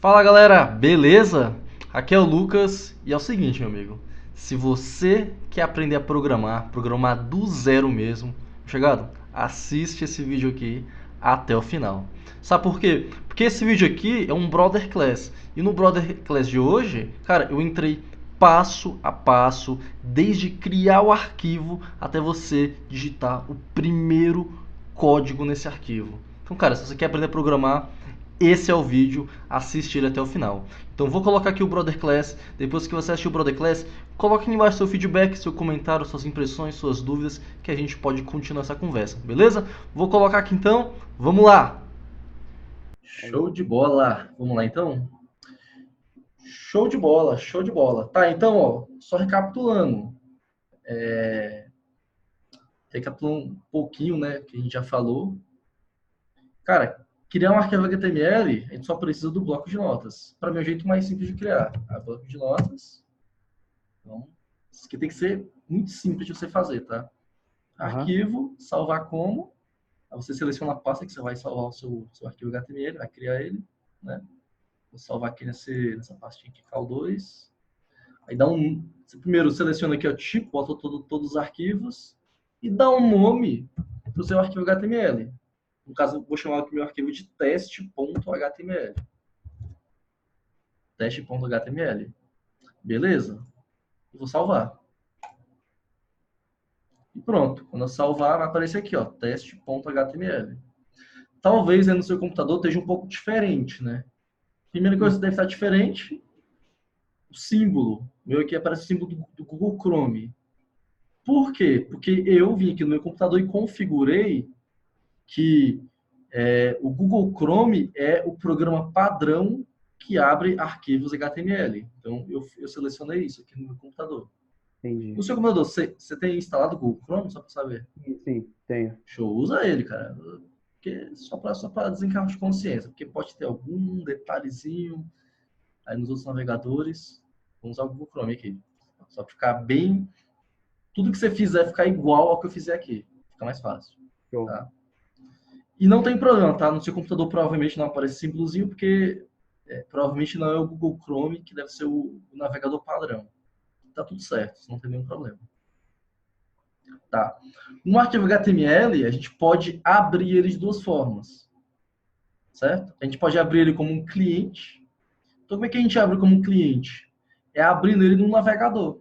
Fala galera, beleza? Aqui é o Lucas e é o seguinte, meu amigo. Se você quer aprender a programar do zero mesmo, chegado, assiste esse vídeo aqui até o final. Sabe por quê? Porque esse vídeo aqui é um Brother Class. E no Brother Class de hoje, cara, eu entrei passo a passo, desde criar o arquivo até você digitar o primeiro código nesse arquivo. Então, cara, se você quer aprender a programar, esse é o vídeo, assiste ele até o final. Então vou colocar aqui o Brother Class. Depois que você assistir o Brother Class, coloque aqui embaixo seu feedback, seu comentário, suas impressões, suas dúvidas, que a gente pode continuar essa conversa, beleza? Vou colocar aqui então, vamos lá! Show de bola! Vamos lá então? Show de bola, show de bola. Tá, então, ó, só recapitulando. Recapitulando um pouquinho, né, que a gente já falou. Cara, criar um arquivo HTML, a gente só precisa do bloco de notas. Para mim, é o jeito mais simples de criar. A bloco de notas. Então, isso aqui tem que ser muito simples de você fazer, tá? Arquivo, salvar como. Aí você seleciona a pasta que você vai salvar o seu arquivo HTML, vai criar ele, né? Vou salvar aqui nessa pastinha aqui, cal2. Aí dá um... Você primeiro seleciona aqui o tipo, bota todos os arquivos e dá um nome para o seu arquivo HTML. No caso, eu vou chamar aqui meu arquivo de teste.html. Teste.html. Beleza? Eu vou salvar. E pronto. Quando eu salvar, vai aparecer aqui, ó, teste.html. Talvez aí no seu computador esteja um pouco diferente, né? Primeira coisa que deve estar diferente, o símbolo. O meu aqui aparece o símbolo do Google Chrome. Por quê? Porque eu vim aqui no meu computador e configurei que o Google Chrome é o programa padrão que abre arquivos HTML. Então, eu selecionei isso aqui no meu computador. Entendi. No seu computador, você tem instalado o Google Chrome, só para saber? Sim, sim, tenho. Show, usa ele, cara. Porque, só para desencargo de consciência. Porque pode ter algum detalhezinho aí nos outros navegadores. Vamos usar o Google Chrome aqui. Só para ficar bem... Tudo que você fizer ficar igual ao que eu fizer aqui. Fica mais fácil. Show. Tá? E não tem problema, tá? No seu computador provavelmente não aparece símbolozinho, porque provavelmente não é o Google Chrome, que deve ser o navegador padrão. Tá tudo certo, não tem nenhum problema. Tá. Um arquivo HTML, a gente pode abrir ele de duas formas, certo? A gente pode abrir ele como um cliente. Então, como é que a gente abre como um cliente? É abrindo ele no navegador.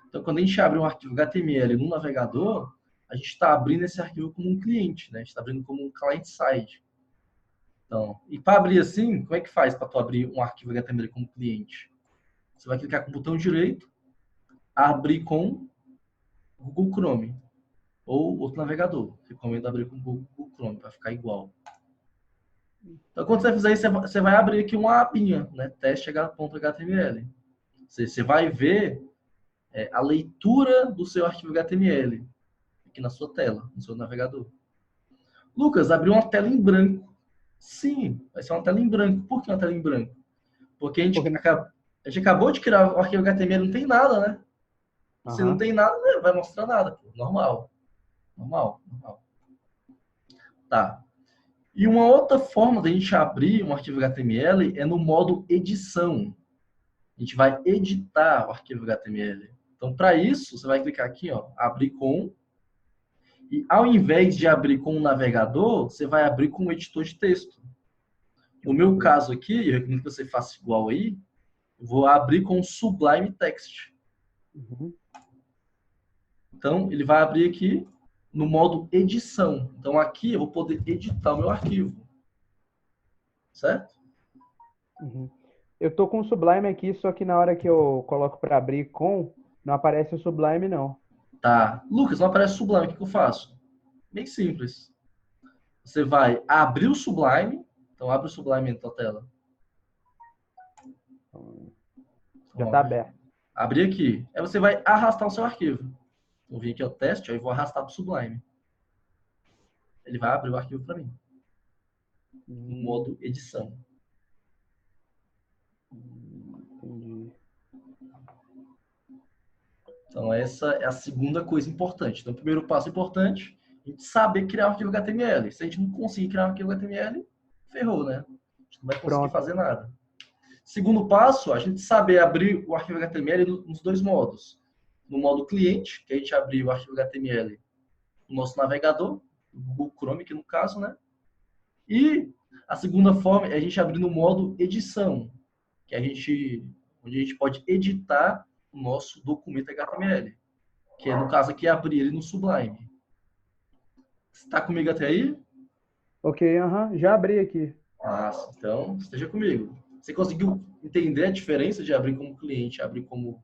Então, quando a gente abre um arquivo HTML no navegador, a gente está abrindo esse arquivo como um cliente, né? A gente está abrindo como um client-side. Então, e para abrir assim, como é que faz para tu abrir um arquivo HTML como cliente? Você vai clicar com o botão direito, abrir com Google Chrome ou outro navegador. Recomendo abrir com Google Chrome para ficar igual. Então, quando você fizer isso, você vai abrir aqui uma abinha, né? Teste.html. Você vai ver a leitura do seu arquivo HTML aqui na sua tela, no seu navegador. Lucas, abriu uma tela em branco. Sim, vai ser uma tela em branco. Por que uma tela em branco? Porque Porque... a gente acabou de criar o arquivo HTML, não tem nada, né? Se não Aham. tem nada, não vai mostrar nada. Pô. Normal. Normal. Normal. Tá. E uma outra forma da gente abrir um arquivo HTML é no modo edição. A gente vai editar o arquivo HTML. Então, para isso, você vai clicar aqui, ó, abrir com. E ao invés de abrir com o navegador, você vai abrir com o editor de texto. No meu Ok. caso aqui, eu recomendo que você faça igual aí, eu vou abrir com o Sublime Text. Uhum. Então, ele vai abrir aqui no modo edição. Então, aqui eu vou poder editar o meu arquivo. Certo? Uhum. Eu tô com o Sublime aqui, só que na hora que eu coloco para abrir com, não aparece o Sublime, não. Tá. Lucas, não aparece Sublime, o que eu faço? Bem simples. Você vai abrir o Sublime. Então, abre o Sublime na tua tela. Então, já Então, tá aberto. abrir aqui. Aí você vai arrastar o seu arquivo. Vou vir aqui ao teste, aí vou arrastar para o Sublime. Ele vai abrir o arquivo para mim, no Hum, modo edição. entendi. Então, essa é a segunda coisa importante. Então, o primeiro passo importante é a gente saber criar um arquivo HTML. Se a gente não conseguir criar um arquivo HTML, ferrou, né? A gente não vai conseguir Pronto. fazer nada. Segundo passo, a gente saber abrir o arquivo HTML nos dois modos. No modo cliente, que a gente abrir o arquivo HTML no nosso navegador, o Google Chrome, que no caso, né? E a segunda forma é a gente abrir no modo edição, que onde a gente pode editar o nosso documento HTML, que é, no caso aqui, abrir ele no Sublime. Está comigo até aí? Ok, já abri aqui. Nossa, então esteja comigo. Você conseguiu entender a diferença de abrir como cliente e abrir como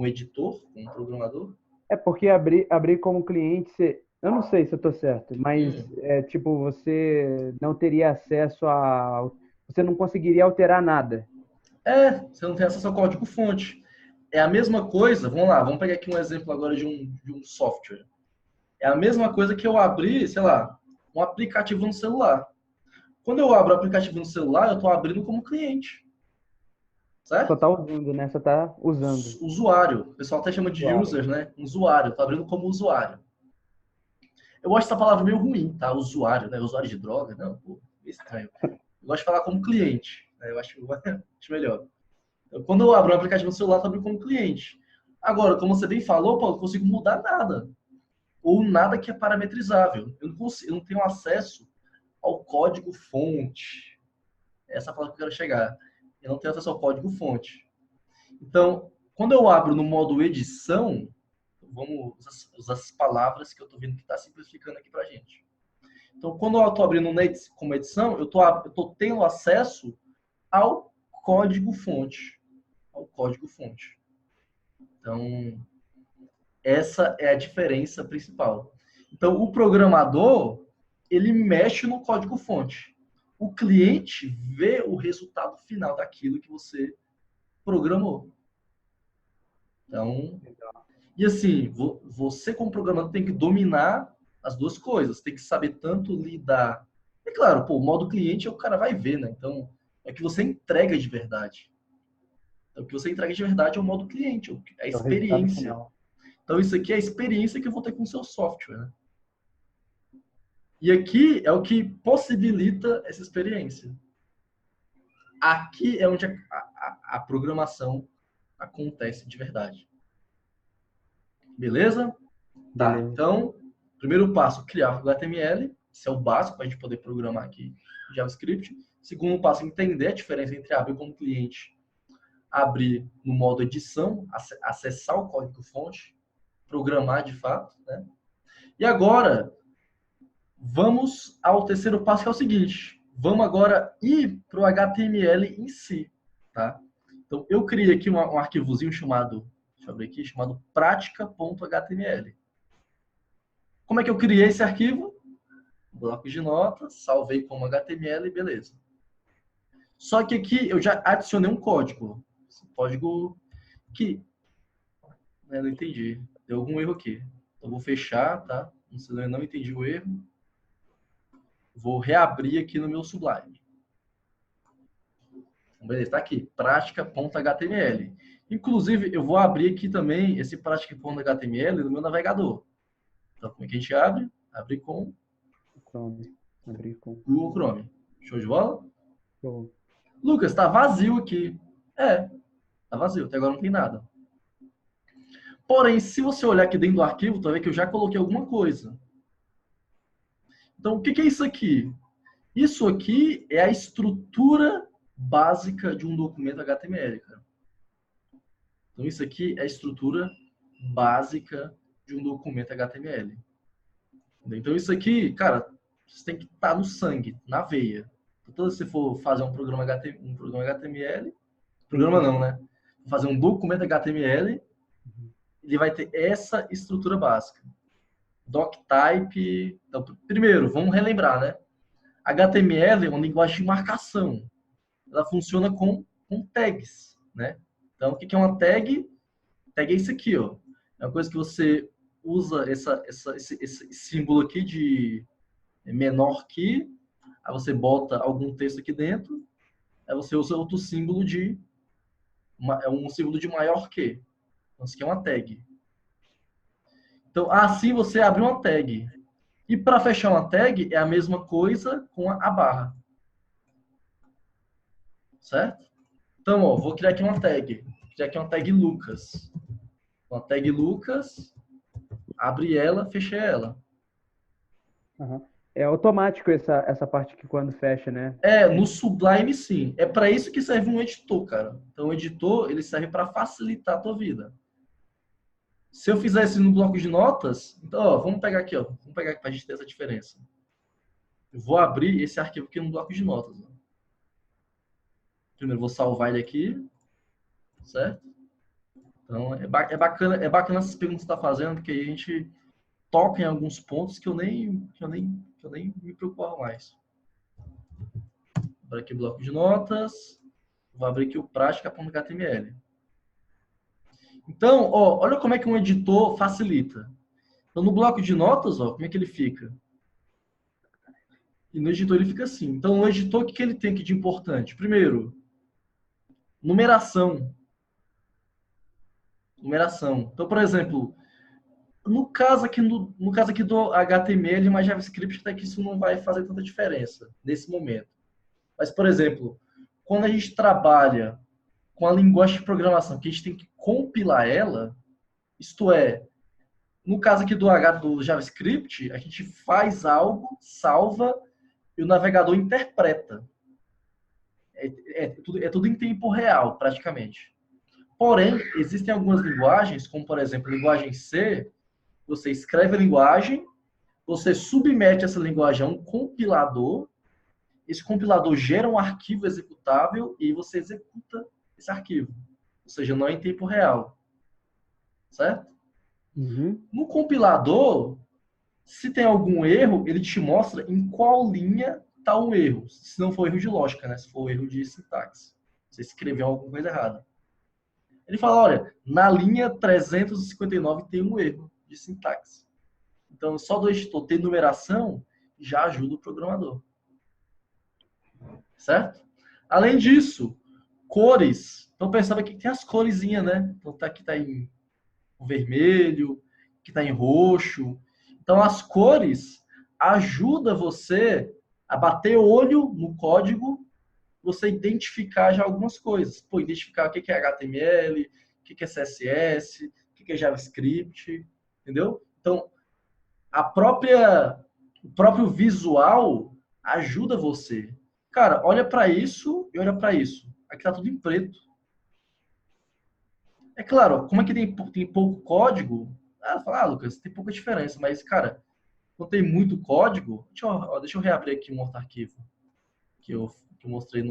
editor, como programador? É porque abrir como cliente, eu não sei se eu estou certo, mas é tipo, você não teria acesso a. Você não conseguiria alterar nada. Você não tem acesso ao código-fonte. É a mesma coisa, vamos lá, vamos pegar aqui um exemplo agora de um software. É a mesma coisa que eu abrir, sei lá, um aplicativo no celular. Quando eu abro o aplicativo no celular, eu estou abrindo como cliente, Só certo? está usando, né? Só está usando. Usuário. O pessoal até chama de Usuário. user, né? Usuário. Estou abrindo como usuário. Eu acho essa palavra meio ruim, tá? Usuário, né? Usuário de droga. Não, pô, estranho. Eu gosto de falar como cliente, né? Eu acho, acho melhor. Quando eu abro um aplicativo no celular, eu abro como cliente. Agora, como você bem falou, Paulo, eu não consigo mudar nada. Ou nada que é parametrizável. Eu não tenho acesso ao código-fonte. Essa é a palavra que eu quero chegar. Eu não tenho acesso ao código-fonte. Então, quando eu abro no modo edição, vamos usar as palavras que eu estou vendo que está simplificando aqui para a gente. Então, quando eu estou abrindo como edição, eu estou tendo acesso ao código-fonte. Ao código-fonte. Então, essa é a diferença principal. Então, o programador, ele mexe no código-fonte. O cliente vê o resultado final daquilo que você programou. Então, e assim, você como programador tem que dominar as duas coisas. Tem que saber tanto lidar. É claro, pô, o modo cliente é o cara vai ver, né? Então, é que você entrega de verdade. Então, o que você entrega de verdade é o modo cliente, é a É o resultado experiência. final. Então, isso aqui é a experiência que eu vou ter com o seu software. Né? E aqui é o que possibilita essa experiência. Aqui é onde a programação acontece de verdade. Beleza? Tá, Beleza. então, primeiro passo, criar o HTML. Isso é o básico para a gente poder programar aqui em JavaScript. Segundo passo, entender a diferença entre abrir como cliente, abrir no modo edição, acessar o código-fonte, programar de fato. Né? E agora, vamos ao terceiro passo, que é o seguinte. Vamos agora ir para o HTML em si. Tá? Então, eu criei aqui um arquivozinho chamado, deixa eu abrir aqui, chamado prática.html. Como é que eu criei esse arquivo? Bloco de notas, salvei como HTML, beleza. Só que aqui eu já adicionei um código. Esse código que não entendi. Deu algum erro aqui. Então vou fechar, tá? Eu não entendi o erro. Vou reabrir aqui no meu Sublime. Beleza, tá aqui. Prática.html. Inclusive, eu vou abrir aqui também esse prática.html no meu navegador. Então, como é que a gente abre? Abre com Chrome. Abrir com. Google Chrome. Show de bola? Show. Lucas, tá vazio aqui. Tá vazio. Até agora não tem nada. Porém, se você olhar aqui dentro do arquivo, tu vai ver que eu já coloquei alguma coisa. Então, o que é isso aqui? Isso aqui é a estrutura básica de um documento HTML, cara. Então, isso aqui é a estrutura básica de um documento HTML. Então, isso aqui, cara, você tem que estar no sangue, na veia. Então, se você for fazer um programa HTML, programa não, né? Fazer um documento HTML, ele vai ter essa estrutura básica. Doctype. Então, primeiro, vamos relembrar, né? HTML é uma linguagem de marcação. Ela funciona com tags, né? Então, o que é uma tag? Tag é isso aqui, ó. É uma coisa que você usa esse símbolo aqui de menor que, aí você bota algum texto aqui dentro, aí você usa outro símbolo é um símbolo de maior que. Então, isso aqui é uma tag. Então, assim você abre uma tag. E para fechar uma tag é a mesma coisa com a barra. Certo? Então, ó, vou criar aqui uma tag. Vou criar aqui uma tag Lucas. Uma tag Lucas, abre ela, fechei ela. Aham. É automático essa parte que quando fecha, né? No Sublime, sim. É para isso que serve um editor, cara. Então, o editor, ele serve para facilitar a tua vida. Se eu fizesse no bloco de notas, então, ó, vamos pegar aqui, ó. Vamos pegar aqui para a gente ter essa diferença. Eu vou abrir esse arquivo aqui no bloco de notas. Ó. Primeiro, vou salvar ele aqui, certo? Então, é bacana essas perguntas que você está fazendo, porque aí a gente toca em alguns pontos que eu nem me preocupo mais. Vou abrir aqui o bloco de notas. Vou abrir aqui o prática.html. Então, ó, olha como é que um editor facilita. Então, no bloco de notas, ó, como é que ele fica? E no editor ele fica assim. Então, no editor, o que ele tem aqui de importante? Primeiro, numeração. Numeração. Então, por exemplo, no caso aqui do HTML, mas JavaScript, até que isso não vai fazer tanta diferença nesse momento. Mas, por exemplo, quando a gente trabalha com a linguagem de programação, que a gente tem que compilar ela, isto é, no caso aqui do JavaScript, a gente faz algo, salva e o navegador interpreta. É tudo em tempo real, praticamente. Porém, existem algumas linguagens, como por exemplo, a linguagem C, você escreve a linguagem, você submete essa linguagem a um compilador, esse compilador gera um arquivo executável e você executa esse arquivo. Ou seja, não é em tempo real. Certo? Uhum. No compilador, se tem algum erro, ele te mostra em qual linha está o erro. Se não for erro de lógica, né? Se for erro de sintaxe. Você escreveu alguma coisa errada. Ele fala, olha, na linha 359 tem um erro de sintaxe. Então, só do editor ter numeração já ajuda o programador. Certo? Além disso, cores. Então, pensava que tem as coresinhas, né? Então, aqui está em vermelho, que está em roxo. Então, as cores ajudam você a bater olho no código, você identificar já algumas coisas. Pô, identificar o que é HTML, o que é CSS, o que é JavaScript, entendeu? Então, o próprio visual ajuda você. Cara, olha para isso e olha para isso. Aqui tá tudo em preto. É claro, como é que tem pouco código? Lucas, tem pouca diferença, mas, cara, quando tem muito código, deixa eu reabrir aqui um outro arquivo que eu mostrei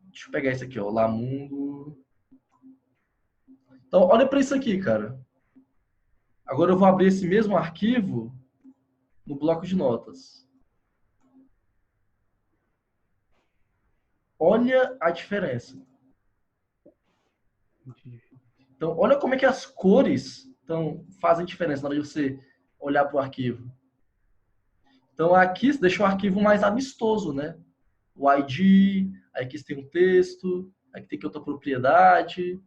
Deixa eu pegar esse aqui, ó, Lamundo. Então, olha para isso aqui, cara. Agora eu vou abrir esse mesmo arquivo no bloco de notas. Olha a diferença. Então, olha como é que as cores fazem diferença na hora de você olhar para o arquivo. Então, aqui você deixa o arquivo mais amistoso, né? O ID, aí aqui você tem um texto, aqui tem outra propriedade.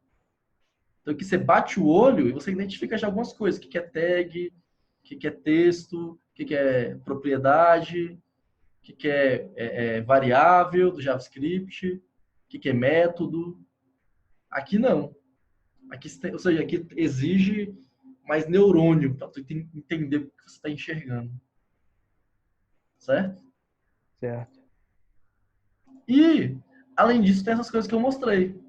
Então, aqui você bate o olho e você identifica já algumas coisas. O que é tag, o que é texto, o que é propriedade, o que é variável do JavaScript, o que é método. Aqui não. Aqui, ou seja, aqui exige mais neurônio para tu entender o que você está enxergando. Certo? Certo. E, além disso, tem essas coisas que eu mostrei.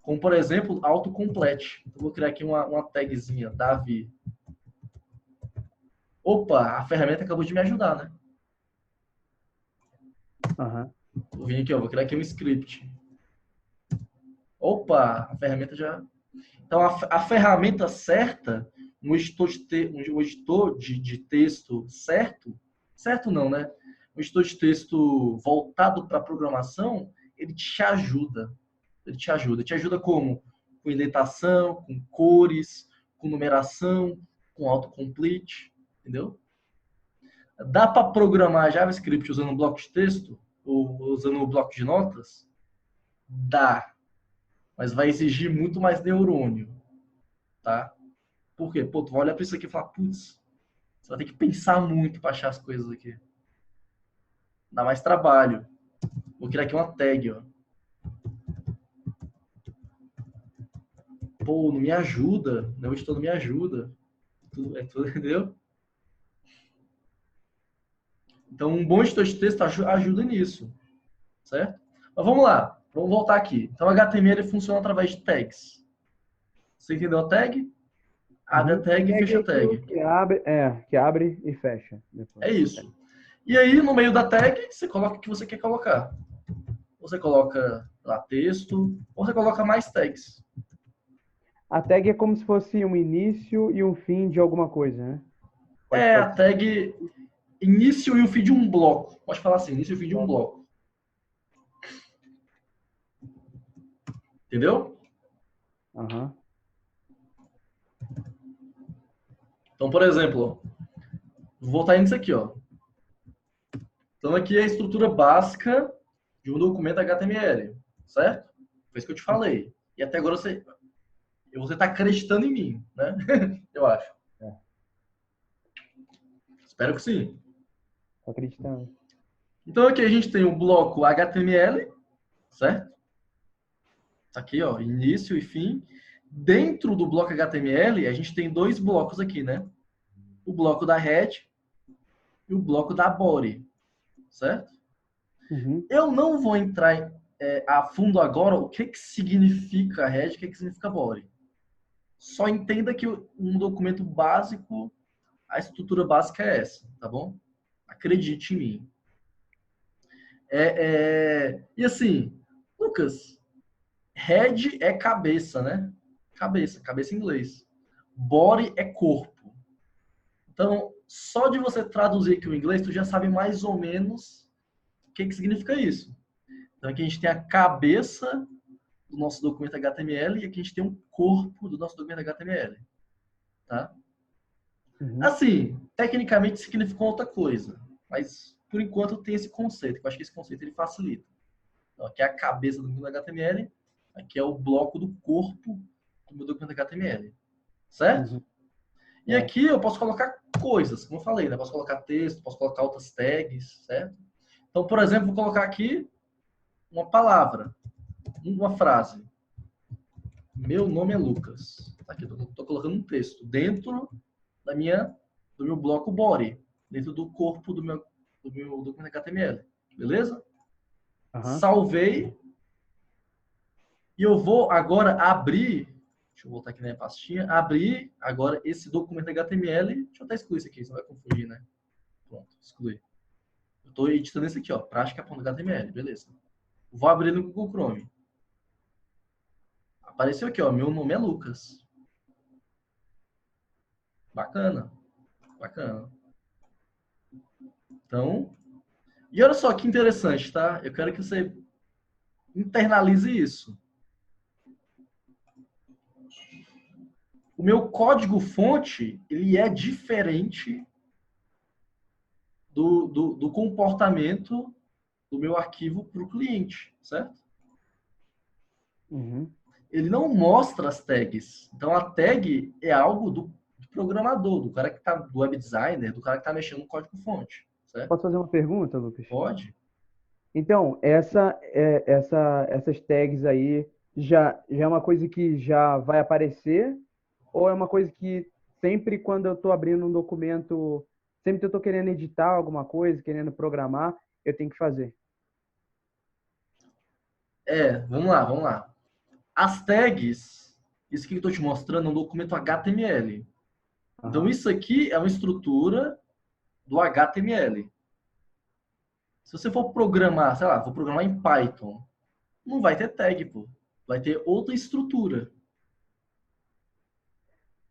Como, por exemplo, autocomplete. Então, vou criar aqui uma tagzinha, Davi. Opa, a ferramenta acabou de me ajudar, né? Uhum. Vou vir aqui, ó, vou criar aqui um script. Opa, a ferramenta já... Então, a ferramenta certa, um editor de texto certo, certo não, né? Um editor de texto voltado para programação, ele te ajuda. Ele te ajuda. Te ajuda como? Com indentação, com cores, com numeração, com autocomplete, entendeu? Dá para programar JavaScript usando um bloco de texto ou usando um bloco de notas? Dá, mas vai exigir muito mais neurônio, tá? Por quê? Pô, tu vai olhar para isso aqui e falar, putz, você vai ter que pensar muito para achar as coisas aqui. Dá mais trabalho. Vou criar aqui uma tag, ó. Pô, não me ajuda. Meu editor não me ajuda. Tudo, entendeu? Então, um bom editor de texto ajuda nisso, certo? Mas vamos lá. Vamos voltar aqui. Então, o HTML funciona através de tags. Você entendeu a tag? Abre a tag e fecha a tag. Que abre e fecha. Depois. É isso. E aí, no meio da tag, você coloca o que você quer colocar. Você coloca lá texto, ou você coloca mais tags. A tag é como se fosse um início e um fim de alguma coisa, né? A tag início e o fim de um bloco. Pode falar assim, início e o fim de um bloco. Entendeu? Uhum. Então, por exemplo, vou voltar nisso aqui, ó. Então, aqui é a estrutura básica de um documento HTML, certo? Foi isso que eu te falei. E até agora você está acreditando em mim, né? Eu acho. Espero que sim. Tô acreditando. Então, aqui a gente tem o bloco HTML, certo? Aqui, ó, início e fim. Dentro do bloco HTML, a gente tem dois blocos aqui, né? O bloco da head e o bloco da body, certo? Uhum. Eu não vou entrar a fundo agora o que significa head e o que significa body. Só entenda que um documento básico, a estrutura básica é essa, tá bom? Acredite em mim. E assim, Lucas, head é cabeça, né? Cabeça em inglês. Body é corpo. Então, só de você traduzir aqui o inglês, tu já sabe mais ou menos o que significa isso. Então, aqui a gente tem a cabeça do nosso documento HTML e aqui a gente tem um corpo do nosso documento HTML. Tá? Uhum. Assim, tecnicamente significa outra coisa, mas por enquanto tem esse conceito, que eu acho que esse conceito ele facilita. Então, aqui é a cabeça do documento HTML, aqui é o bloco do corpo do meu documento HTML. Certo? Uhum. E aqui eu posso colocar coisas, como eu falei, né? Posso colocar texto, posso colocar outras tags, certo? Então, por exemplo, vou colocar aqui uma palavra, uma frase. Meu nome é Lucas. Aqui, estou colocando um texto dentro do meu bloco body, dentro do corpo do meu documento HTML. Beleza? Uhum. Salvei. E eu vou agora abrir. Deixa eu voltar aqui na minha pastinha. Abrir agora esse documento HTML. Deixa eu até excluir isso aqui, você não vai confundir, né? Pronto, excluir. Eu estou editando esse aqui, ó. Prática.html, beleza. Vou abrir no Google Chrome. Apareceu aqui, ó. Meu nome é Lucas. Bacana. Bacana. Então, e olha só que interessante, tá? Eu quero que você internalize isso. O meu código-fonte, ele é diferente do comportamento do meu arquivo para o cliente, certo? Uhum. Ele não mostra as tags. Então, a tag é algo do programador, do cara que tá, do web designer, do cara que está mexendo no código-fonte, certo? Posso fazer uma pergunta, Lucas? Pode. Então, essas tags aí já é uma coisa que já vai aparecer? Ou é uma coisa que sempre quando eu estou abrindo um documento, sempre que eu estou querendo editar alguma coisa, querendo programar, eu tenho que fazer? Vamos lá. As tags, isso que eu estou te mostrando é um documento HTML. Então, isso aqui é uma estrutura do HTML. Se você for programar, sei lá, vou programar em Python, não vai ter tag, pô. Vai ter outra estrutura.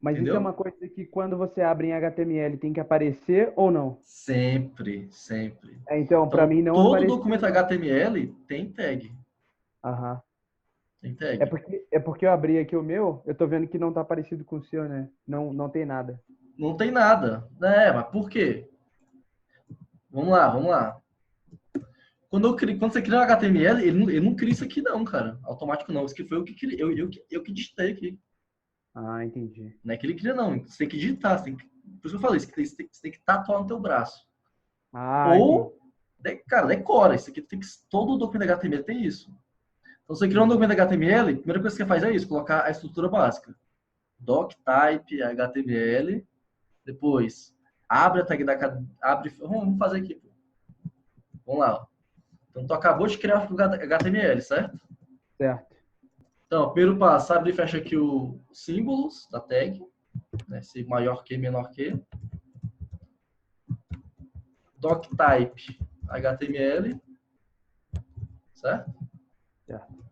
Mas isso é Entendeu? uma coisa que quando você abre em HTML tem que aparecer ou não? Sempre, sempre. Então, para Então, mim não todo apareceu, documento não. HTML tem tag. Aham. Tem É tag. porque, é porque eu abri aqui o meu, eu tô vendo que não tá parecido com o seu, né? Não, não tem nada. Não tem nada. Mas por quê? Vamos lá. Quando você cria um HTML, ele não cria isso aqui não, cara. Automático não. Isso aqui foi eu que criei. Eu que digitei aqui. Ah, entendi. Não é que ele cria, não. Você tem que digitar. Por isso que eu falei, você tem que tatuar no teu braço. Ah, entendi. Ou Cara, decora. Isso aqui tem que, todo documento HTML tem isso. Então, você criou um documento HTML, a primeira coisa que você faz é isso, colocar a estrutura básica. Doctype, HTML. Depois, abre a tag da... Vamos fazer aqui. Vamos lá. Então, tu acabou de criar o HTML, certo? Certo. Então, primeiro passo, abre e fecha aqui os símbolos da tag. Né? Se maior que, menor que. Doctype, HTML. Certo? Certo.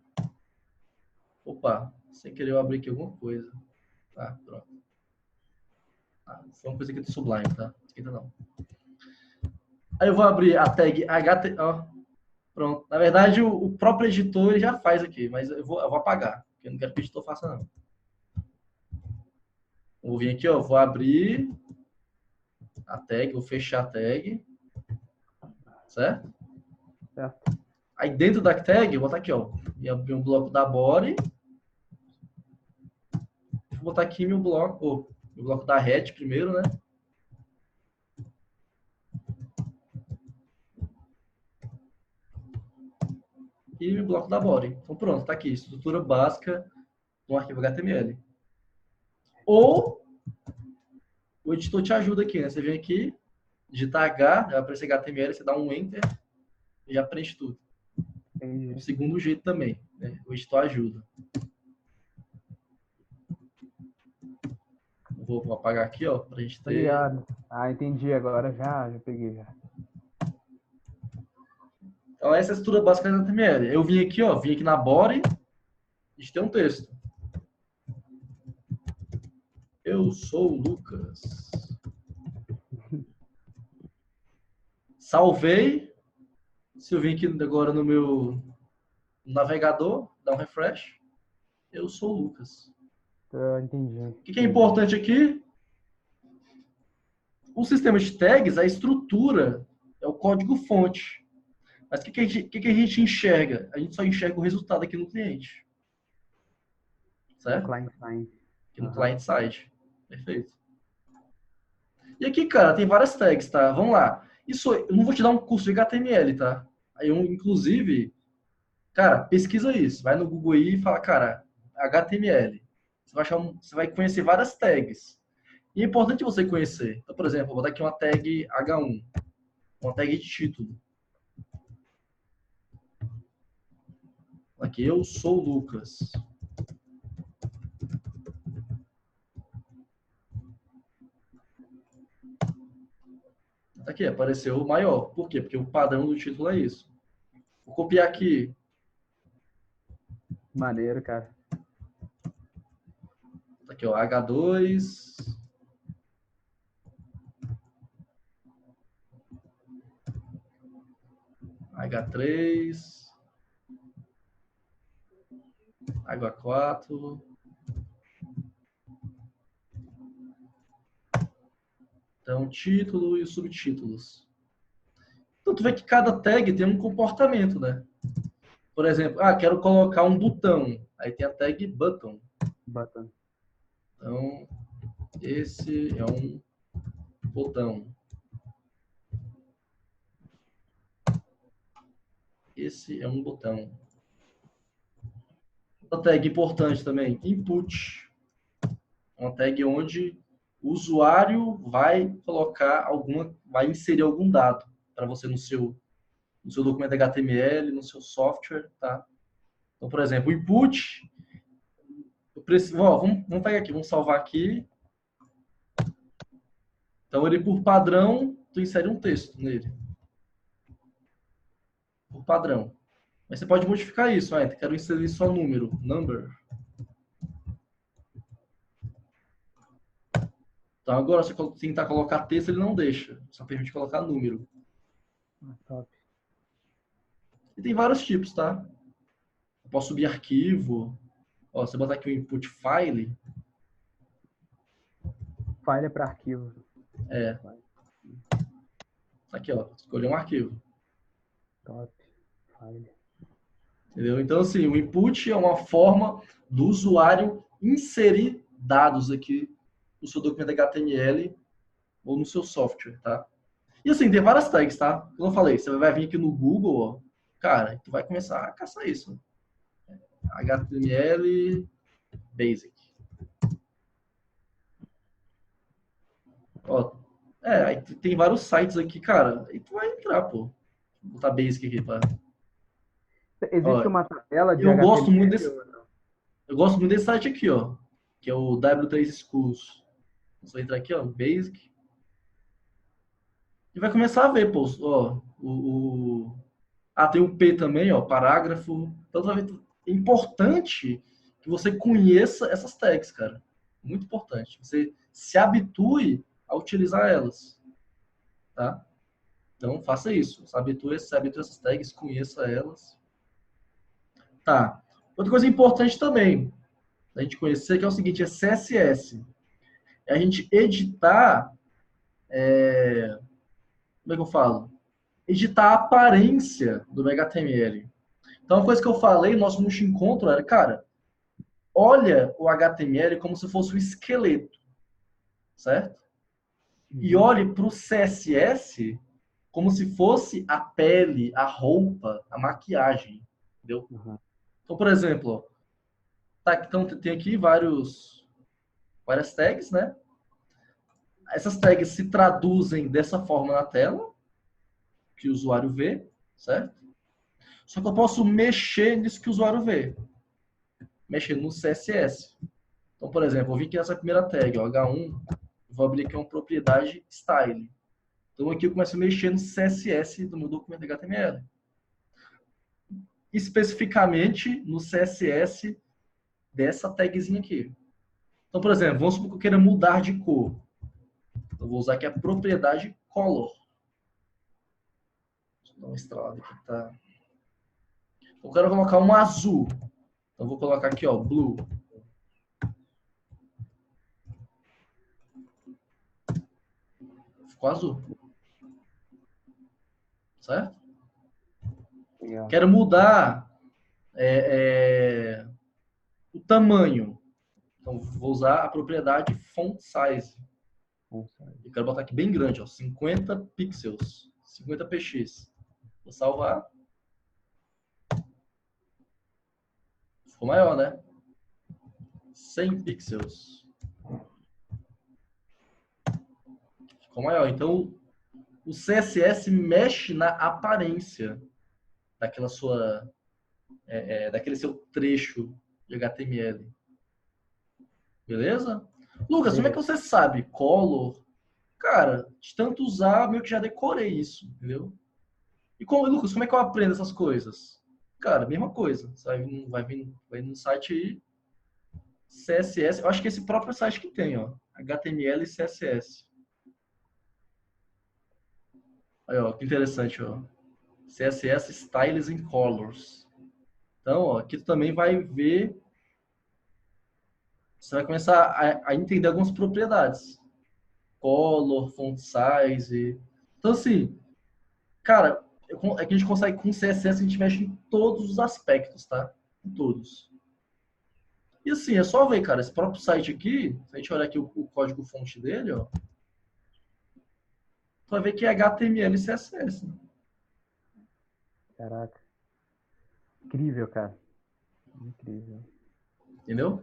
Opa, sem querer eu abrir aqui alguma coisa. Tá, pronto. Foi uma coisa aqui do Sublime, tá? Esquenta não. Aí eu vou abrir a tag HTML. Pronto. Na verdade, o próprio editor ele já faz aqui, mas eu vou apagar, porque eu não quero que o editor faça, não. Vou vir aqui, ó, vou abrir a tag, vou fechar a tag. Certo? Certo. Aí dentro da tag, eu vou botar aqui, ó, e abrir um bloco da body. Vou botar aqui meu bloco da head primeiro, né? E meu bloco da body. Então pronto, tá aqui, estrutura básica do arquivo HTML. Ou o editor te ajuda aqui, né? Você vem aqui, digita H, vai aparecer HTML, você dá um Enter e já preenche tudo. Entendi. O segundo jeito também, né? O editor ajuda. Vou apagar aqui, ó, pra gente ter... Obrigado. Ah, entendi agora, já peguei já. Então essa é a estrutura básica do HTML. Eu vim aqui, ó, vim aqui na body, a gente tem um texto. Eu sou o Lucas. Salvei. Se eu vir aqui agora no meu navegador, dá um refresh. Eu sou o Lucas. Entendi. O que é importante aqui? O sistema de tags, a estrutura, é o código-fonte. Mas o que a gente enxerga? A gente só enxerga o resultado aqui no cliente. Certo? Client-side. Aqui no client-side. Perfeito. E aqui, cara, tem várias tags, tá? Vamos lá. Isso, eu não vou te dar um curso de HTML, tá? Aí eu, inclusive, cara, pesquisa isso. Vai no Google aí e fala, cara, HTML. Você vai conhecer várias tags. E é importante você conhecer. Então, por exemplo, eu vou dar aqui uma tag H1. Uma tag de título. Aqui, eu sou o Lucas. Aqui, apareceu o maior. Por quê? Porque o padrão do título é isso. Vou copiar aqui. Maneiro, cara. Aqui, ó, H2. H3. H4. Então, título e subtítulos. Então, tu vê que cada tag tem um comportamento, né? Por exemplo, quero colocar um botão. Aí tem a tag button. Button. Então, esse é um botão. Esse é um botão. Outra tag importante também, input. Uma tag onde o usuário vai colocar vai inserir algum dado para você no seu documento HTML, no seu software, tá? Então, por exemplo, o input, vamos pegar aqui, vamos salvar aqui. Então, ele por padrão, tu insere um texto nele. Por padrão. Mas você pode modificar isso, quero inserir só número, number. Então, agora, se eu tentar colocar texto, ele não deixa. Só permite colocar número. Top. E tem vários tipos, tá? Eu posso subir arquivo. Ó, você botar aqui o input file. File é para arquivo. Aqui, ó. Escolher um arquivo. Top. File. Entendeu? Então, assim, o input é uma forma do usuário inserir dados aqui no seu documento HTML ou no seu software, tá? E assim, tem várias tags, tá? Como eu falei, você vai vir aqui no Google, ó, cara, tu vai começar a caçar isso. HTML Basic. Ó, aí tem vários sites aqui, cara. E tu vai entrar, pô. Vou botar Basic aqui, pá. Existe Ó, uma tabela de eu gosto muito HTML desse, ou não? eu gosto muito desse site aqui, ó. Que é o W3 Schools. Você entrar aqui, ó, Basic. E vai começar a ver, pô, ó, tem o P também, ó, parágrafo. Então, é importante que você conheça essas tags, cara. Muito importante. Você se habitue a utilizar elas, tá? Então, faça isso. Se habitue a essas tags, conheça elas. Tá. Outra coisa importante também, a gente conhecer, que é o seguinte, é CSS. É a gente editar, como é que eu falo? Editar a aparência do HTML. Então, a coisa que eu falei no nosso último encontro era, cara, olha o HTML como se fosse um esqueleto, certo? E Uhum. olhe para o CSS como se fosse a pele, a roupa, a maquiagem, entendeu? Uhum. Então, por exemplo, então tem aqui várias tags, né? Essas tags se traduzem dessa forma na tela, que o usuário vê, certo? Só que eu posso mexer nisso que o usuário vê, mexer no CSS. Então, por exemplo, eu vim aqui nessa primeira tag, ó, H1, vou abrir aqui uma propriedade style. Então aqui eu começo a mexer no CSS do meu documento HTML. Especificamente no CSS dessa tagzinha aqui. Então, por exemplo, vamos supor que eu queira mudar de cor. Eu vou usar aqui a propriedade color. Deixa eu dar uma estrada aqui, tá? Eu quero colocar um azul. Então vou colocar aqui, ó, blue. Ficou azul. Certo? Legal. Quero mudar o tamanho. Então vou usar a propriedade font size. Eu quero botar aqui bem grande, ó, 50 pixels, 50 px. Vou salvar. Ficou maior, né? 100 pixels. Ficou maior. Então, o CSS mexe na aparência daquela sua, daquele seu trecho de HTML. Beleza? Lucas, como é que Beleza. você sabe? Color? Cara, de tanto usar, meio que já decorei isso, entendeu? E Lucas, como é que eu aprendo essas coisas? Cara, mesma coisa. Você vai no site aí, CSS. Eu acho que esse próprio site que tem, ó. HTML e CSS. Aí, ó, que interessante, ó. CSS Styles and Colors. Então, ó, aqui tu também vai ver, você vai começar a entender algumas propriedades. Color, font size. Então, assim, cara, é que a gente consegue com CSS, a gente mexe em todos os aspectos, tá? Em todos. E assim, é só ver, cara, esse próprio site aqui, se a gente olhar aqui o código fonte dele, ó, tu vai ver que é HTML e CSS, né? Caraca. Incrível, cara. Incrível. Entendeu?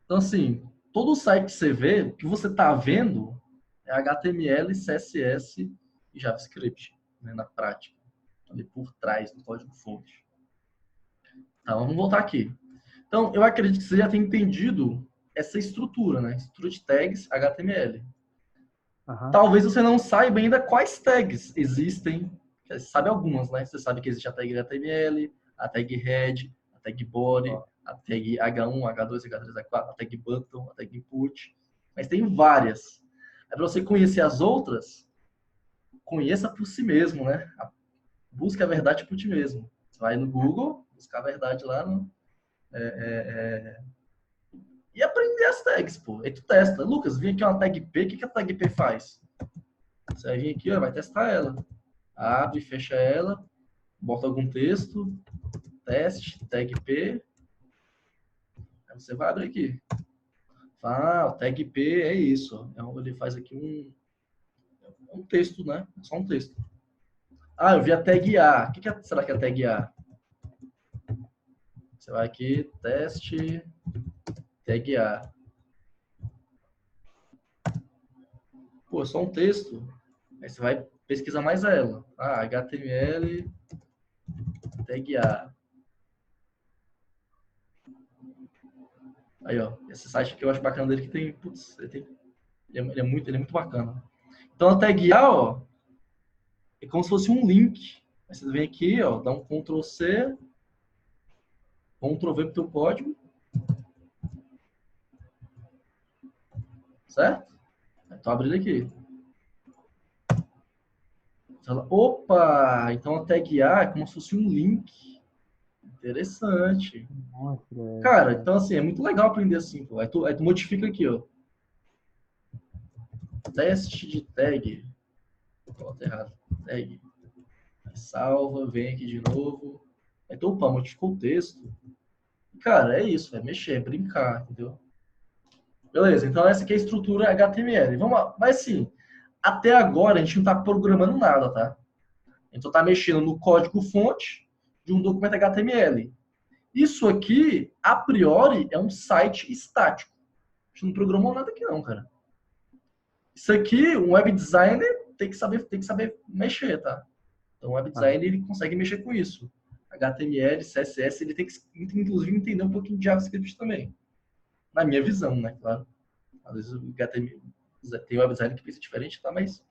Então, assim, todo site que você vê, o que você tá vendo é HTML, CSS e JavaScript, né, na prática, ali por trás do código-fonte. Tá, vamos voltar aqui. Então, eu acredito que você já tenha entendido essa estrutura, né? Estrutura de tags HTML. Aham. Talvez você não saiba ainda quais tags existem. Você sabe algumas, né? Você sabe que existe a tag HTML, a tag head, a tag body, Ó. a tag H1, H2, H3, H4, a tag button, a tag input. Mas tem várias. É para você conhecer as outras, conheça por si mesmo, né? Busca a verdade por ti mesmo. Você vai no Google, buscar a verdade lá no, e aprender as tags, pô. Aí tu testa. Lucas, vem aqui uma tag P, o que a tag P faz? Você vai vir aqui, ó, vai testar ela. Abre, fecha ela, bota algum texto, teste, tag P. Aí você vai abrir aqui. O tag P é isso. Ele faz aqui um texto, né? É só um texto. Ah, eu vi a tag A. O que será que é a tag A? Você vai aqui, teste, tag A. Pô, é só um texto. Aí você vai pesquisar mais ela. Ah, HTML, tag A. Aí, ó. Esse site aqui eu acho bacana dele que tem... Putz, ele é muito bacana. Então a tag A, ó, é como se fosse um link. Aí você vem aqui, ó, dá um Ctrl+C, Ctrl+V pro teu código. Certo? Então abrir aqui. Opa! Então a tag A é como se fosse um link. Interessante. Nossa, Cara, então assim, é muito legal aprender assim, pô. Aí tu modifica aqui, ó. Teste de tag. Coloca errado. Tag. Aí salva, vem aqui de novo. Aí tu, opa, modificou o texto. Cara, é isso, é mexer, é brincar, entendeu? Beleza, então essa aqui é a estrutura HTML. Vamos lá. Mas assim, até agora a gente não tá programando nada, tá? A gente só tá mexendo no código-fonte de um documento HTML. Isso aqui, a priori, é um site estático. A gente não programou nada aqui não, cara. Isso aqui, um web designer tem que saber mexer, tá? Então, o web designer ele consegue mexer com isso. HTML, CSS, ele tem que, inclusive, entender um pouquinho de JavaScript também. Na minha visão, né? Claro. Às vezes o HTML tem web designer que pensa diferente, tá? Mas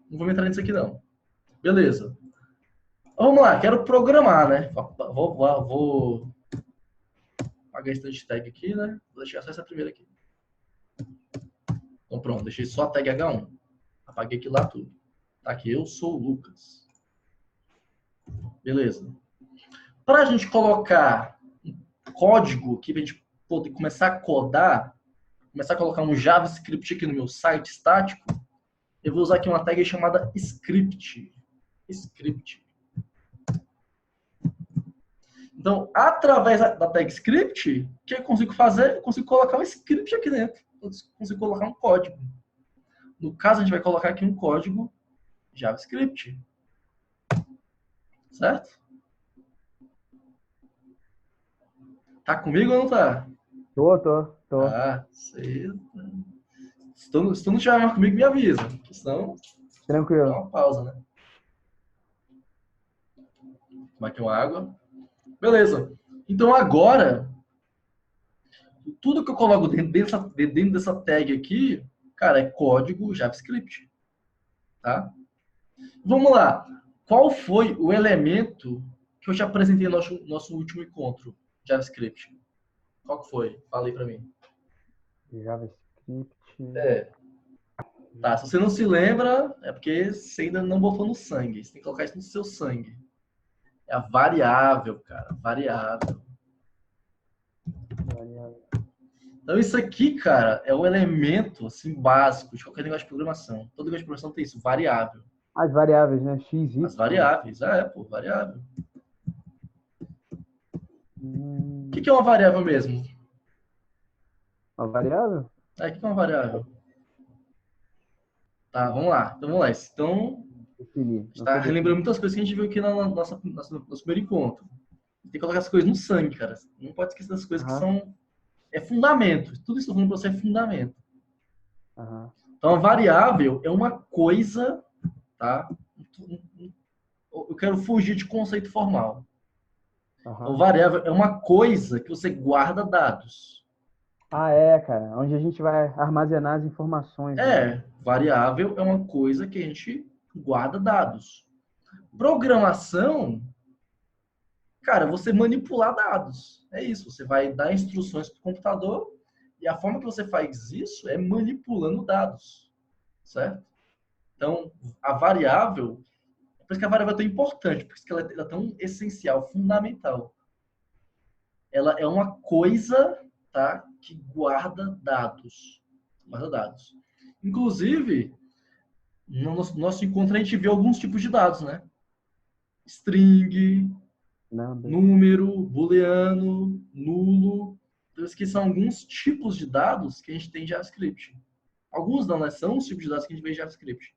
não vou entrar nisso aqui, não. Beleza. Vamos lá, quero programar, né? Vou apagar esse tag aqui, né? Vou deixar só essa primeira aqui. Então pronto, deixei só a tag H1. Apaguei aqui lá tudo. Tá aqui, eu sou o Lucas. Beleza. Para a gente colocar um código aqui, para a gente poder começar a codar, começar a colocar um JavaScript aqui no meu site estático, eu vou usar aqui uma tag chamada script. Script. Então, através da tag script, o que eu consigo fazer? Eu consigo colocar um script aqui dentro. Eu consigo colocar um código. No caso, a gente vai colocar aqui um código JavaScript. Certo? Tá comigo ou não tá? Tô. Ah, sei. Se tu não estiver mais comigo, me avisa. Senão, dá Tranquilo. uma pausa, né? Tomar aqui uma água. Beleza. Então agora, tudo que eu coloco dentro dessa tag aqui, cara, é código JavaScript. Tá? Vamos lá. Qual foi o elemento que eu te apresentei no nosso último encontro? JavaScript. Qual que foi? Fala aí pra mim. JavaScript. É. Tá, se você não se lembra, é porque você ainda não botou no sangue. Você tem que colocar isso no seu sangue. É a variável, cara. Variável. Então isso aqui, cara, é o elemento assim, básico de qualquer linguagem de programação. Toda linguagem de programação tem isso, variável. As variáveis, né? X, Y. As variáveis. Pô, variável. O que é uma variável mesmo? Uma variável? O que é uma variável? Tá, vamos lá. Então, vamos lá. Então, Definir. a gente tá relembrando muitas coisas que a gente viu aqui no nosso primeiro encontro. Tem que colocar as coisas no sangue, cara. Não pode esquecer das coisas que são... É fundamento. Tudo isso que eu tô falando pra você é fundamento. Então, a variável é uma coisa, tá? Eu quero fugir de conceito formal. Então, variável é uma coisa que você guarda dados. Cara. Onde a gente vai armazenar as informações. Né? Variável é uma coisa que a gente guarda dados. Programação, cara, você manipular dados. É isso. Você vai dar instruções para o computador e a forma que você faz isso é manipulando dados. Certo? Então, a variável, por isso que a variável é tão importante, por isso que ela é tão essencial, fundamental. Ela é uma coisa, tá, que guarda dados. Guarda dados. Inclusive, no nosso encontro a gente viu alguns tipos de dados, né? String, número, booleano, nulo. Então, esses aqui são alguns tipos de dados que a gente tem em JavaScript. Alguns não, né? São os tipos de dados que a gente vê em JavaScript.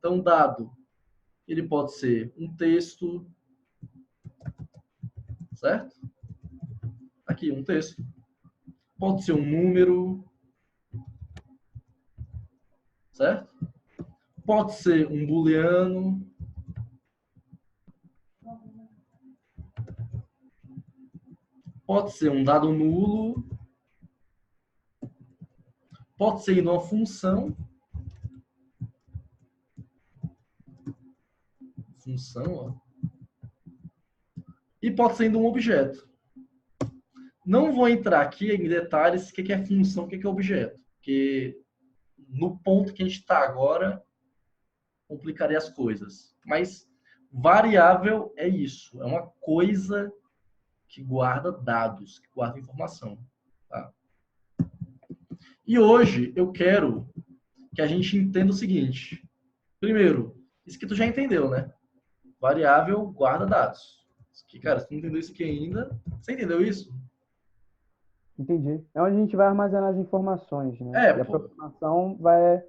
Então, dado, ele pode ser um texto, certo? Aqui, um texto. Pode ser um número, certo? Pode ser um booleano. Pode ser um dado nulo. Pode ser uma função. Função, ó. E pode ser um objeto. Não vou entrar aqui em detalhes o que é função, o que é objeto. Porque no ponto que a gente está agora, complicaria as coisas. Mas variável é isso. É uma coisa que guarda dados, que guarda informação. Tá? E hoje eu quero que a gente entenda o seguinte. Primeiro, isso que tu já entendeu, né? Variável guarda dados. Isso aqui, cara, se tu não entendeu isso aqui ainda, você entendeu isso? Entendi. É onde a gente vai armazenar as informações, né? É, E a pô. programação vai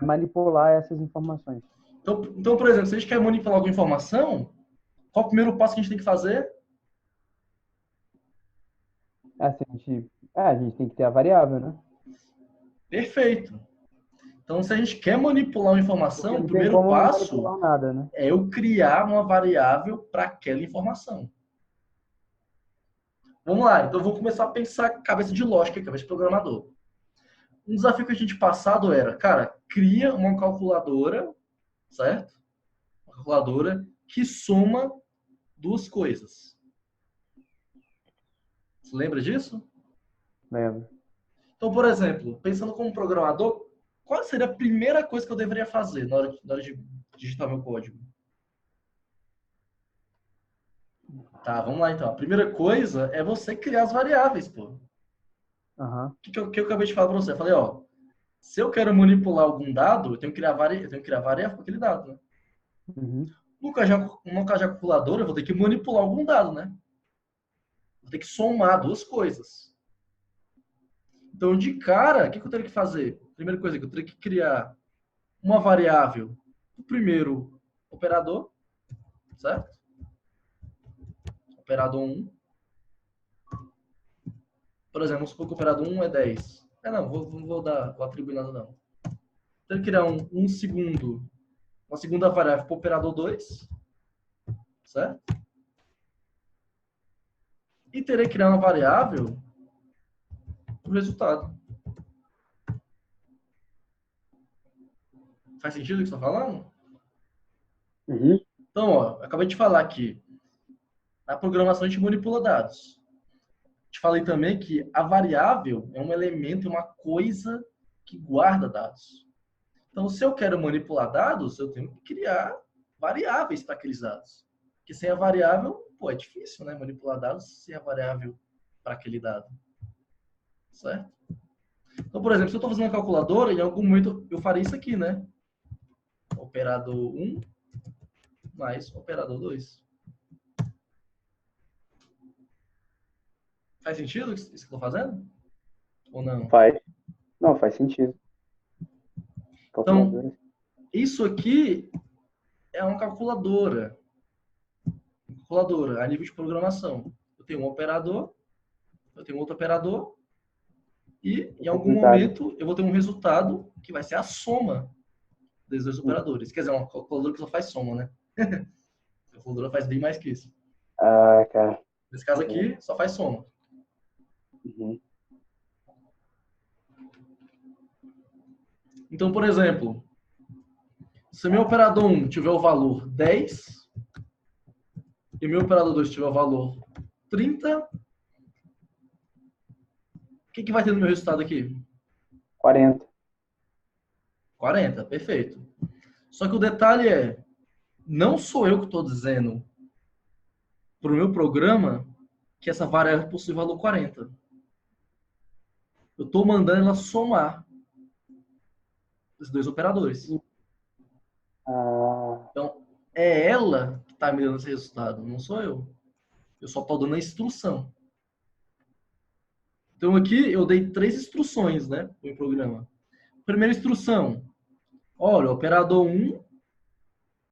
manipular essas informações. Então, por exemplo, se a gente quer manipular alguma informação, qual é o primeiro passo que a gente tem que fazer? A gente tem que ter a variável, né? Perfeito. Então, se a gente quer manipular uma Porque informação, o não tem primeiro como não passo manipular nada, né? é eu criar uma variável para aquela informação. Vamos lá, então vamos começar a pensar cabeça de lógica, cabeça de programador. Um desafio que a gente passado era, cara, cria uma calculadora, certo? Uma calculadora que soma duas coisas. Você lembra disso? Lembra? Então, por exemplo, pensando como programador, qual seria a primeira coisa que eu deveria fazer na hora de digitar meu código? Tá, vamos lá então. A primeira coisa é você criar as variáveis, pô. Aham. O que eu acabei de falar para você? Eu falei, ó, se eu quero manipular algum dado, eu tenho que criar, eu tenho que criar variável para aquele dado, né? Uhum. No caso de calculadora, eu vou ter que manipular algum dado, né? Vou ter que somar duas coisas. Então, de cara, o que eu teria que fazer? Primeira coisa que eu teria que criar uma variável do primeiro operador, certo? Operador 1. Por exemplo, vamos supor que o operador 1 é 10. Não vou atribuir nada não. Teria que criar uma segunda variável para o operador 2, certo? E terei que criar uma variável para o resultado. Faz sentido o que você está falando? Uhum. Então, ó, acabei de falar que na programação a gente manipula dados. Te falei também que a variável é um elemento, uma coisa que guarda dados. Então, se eu quero manipular dados, eu tenho que criar variáveis para aqueles dados. Porque sem a variável, pô, é difícil, né? Manipular dados sem a variável para aquele dado. Certo? Então, por exemplo, se eu estou fazendo uma calculadora, em algum momento eu farei isso aqui, né? Operador 1 mais operador 2. Faz sentido isso que eu estou fazendo? Ou não? Faz. Não, faz sentido. Então, Calculadora. isso aqui é uma calculadora. Calculadora a nível de programação. Eu tenho um operador, eu tenho outro operador, e em algum Resultado. momento eu vou ter um resultado que vai ser a soma desses dois operadores. Quer dizer, uma calculadora que só faz soma, né? A calculadora faz bem mais que isso. Ah, cara. Nesse caso aqui, só faz soma. Uhum. Então, por exemplo, se meu operador 1 tiver o valor 10 e meu operador 2 tiver o valor 30, o que vai ter no meu resultado aqui? 40. 40, perfeito. Só que o detalhe é, não sou eu que estou dizendo para o meu programa que essa variável possui valor 40. Eu estou mandando ela somar os dois operadores. Ah, Então, é ela que está me dando esse resultado, não sou eu. Eu só estou dando a instrução. Então, aqui eu dei 3 instruções, né, para o programa. Primeira instrução, olha, o operador 1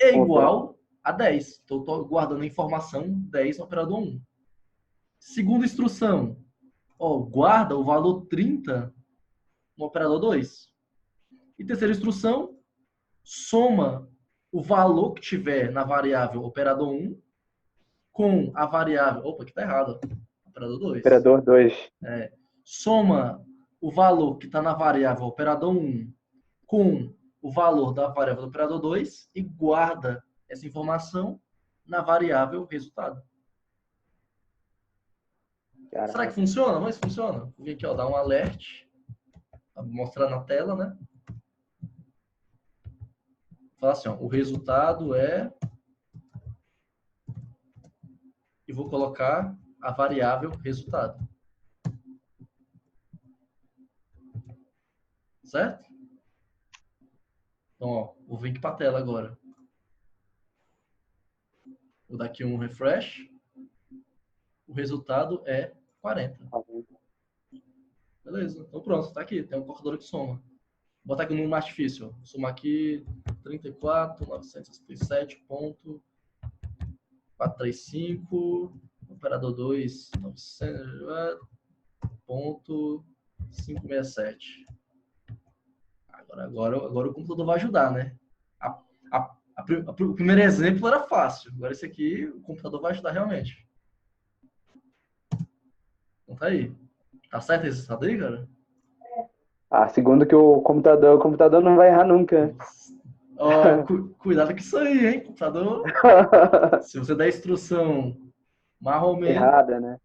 é igual a 10. Então, eu estou guardando a informação 10 no operador 1. Segunda instrução, guarda o valor 30 no operador 2. E terceira instrução, soma o valor que tiver na variável operador 1 com a variável... Opa, aqui está errado. Operador 2. Operador 2. Soma o valor que está na variável operador 1 com o valor da variável do operador 2 e guarda essa informação na variável resultado. Caraca. Será que funciona? Mas funciona. Vou vir aqui, dar um alert. Vou mostrar na tela, né? Falar assim, o resultado é... E vou colocar a variável resultado. Certo? Então, vou vir aqui para a tela agora. Vou dar aqui um refresh. O resultado é 40. Beleza. Então pronto, está aqui. Tem um calculador que soma. Vou botar aqui um número mais difícil. Vou somar aqui 34.967.435. Operador 2, 900.567. Agora o computador vai ajudar, né? O primeiro exemplo era fácil. Agora esse aqui, o computador vai ajudar realmente. Então tá aí. Tá certo esse resultado aí, cara? Segundo que o computador não vai errar nunca. Cuidado com isso aí, hein, computador. Se você der a instrução mais ou menos... Errada, né?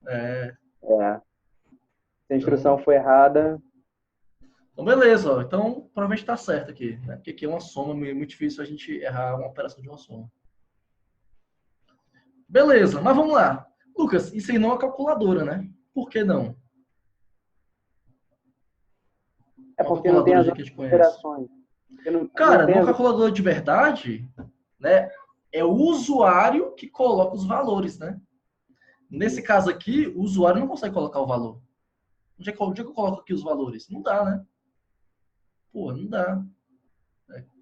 Se a instrução for errada... Então, beleza. Então, provavelmente está certo aqui, né? Porque aqui é uma soma, muito difícil a gente errar uma operação de uma soma. Beleza, mas vamos lá. Lucas, isso aí não é calculadora, né? Por que não? Porque não tem as operações. Cara, no calculador de verdade, né, é o usuário que coloca os valores, né? Nesse caso aqui, o usuário não consegue colocar o valor. Onde é que eu coloco aqui os valores? Não dá, né? Pô, não dá.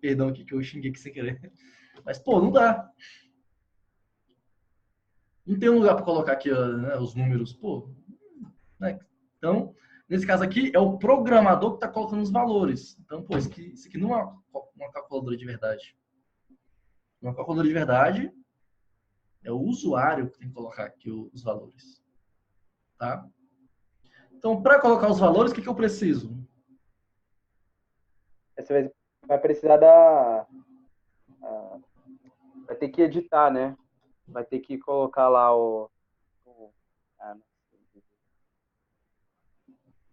Perdão aqui que eu xinguei aqui sem querer. Mas, pô, não dá. Não tem um lugar para colocar aqui, né, os números. Pô, né? Então, nesse caso aqui, é o programador que está colocando os valores. Então, pô, isso aqui não é uma calculadora de verdade. Uma calculadora de verdade é o usuário que tem que colocar aqui os valores. Tá? Então, para colocar os valores, o que eu preciso? Você vai precisar vai ter que editar, né? Vai ter que colocar lá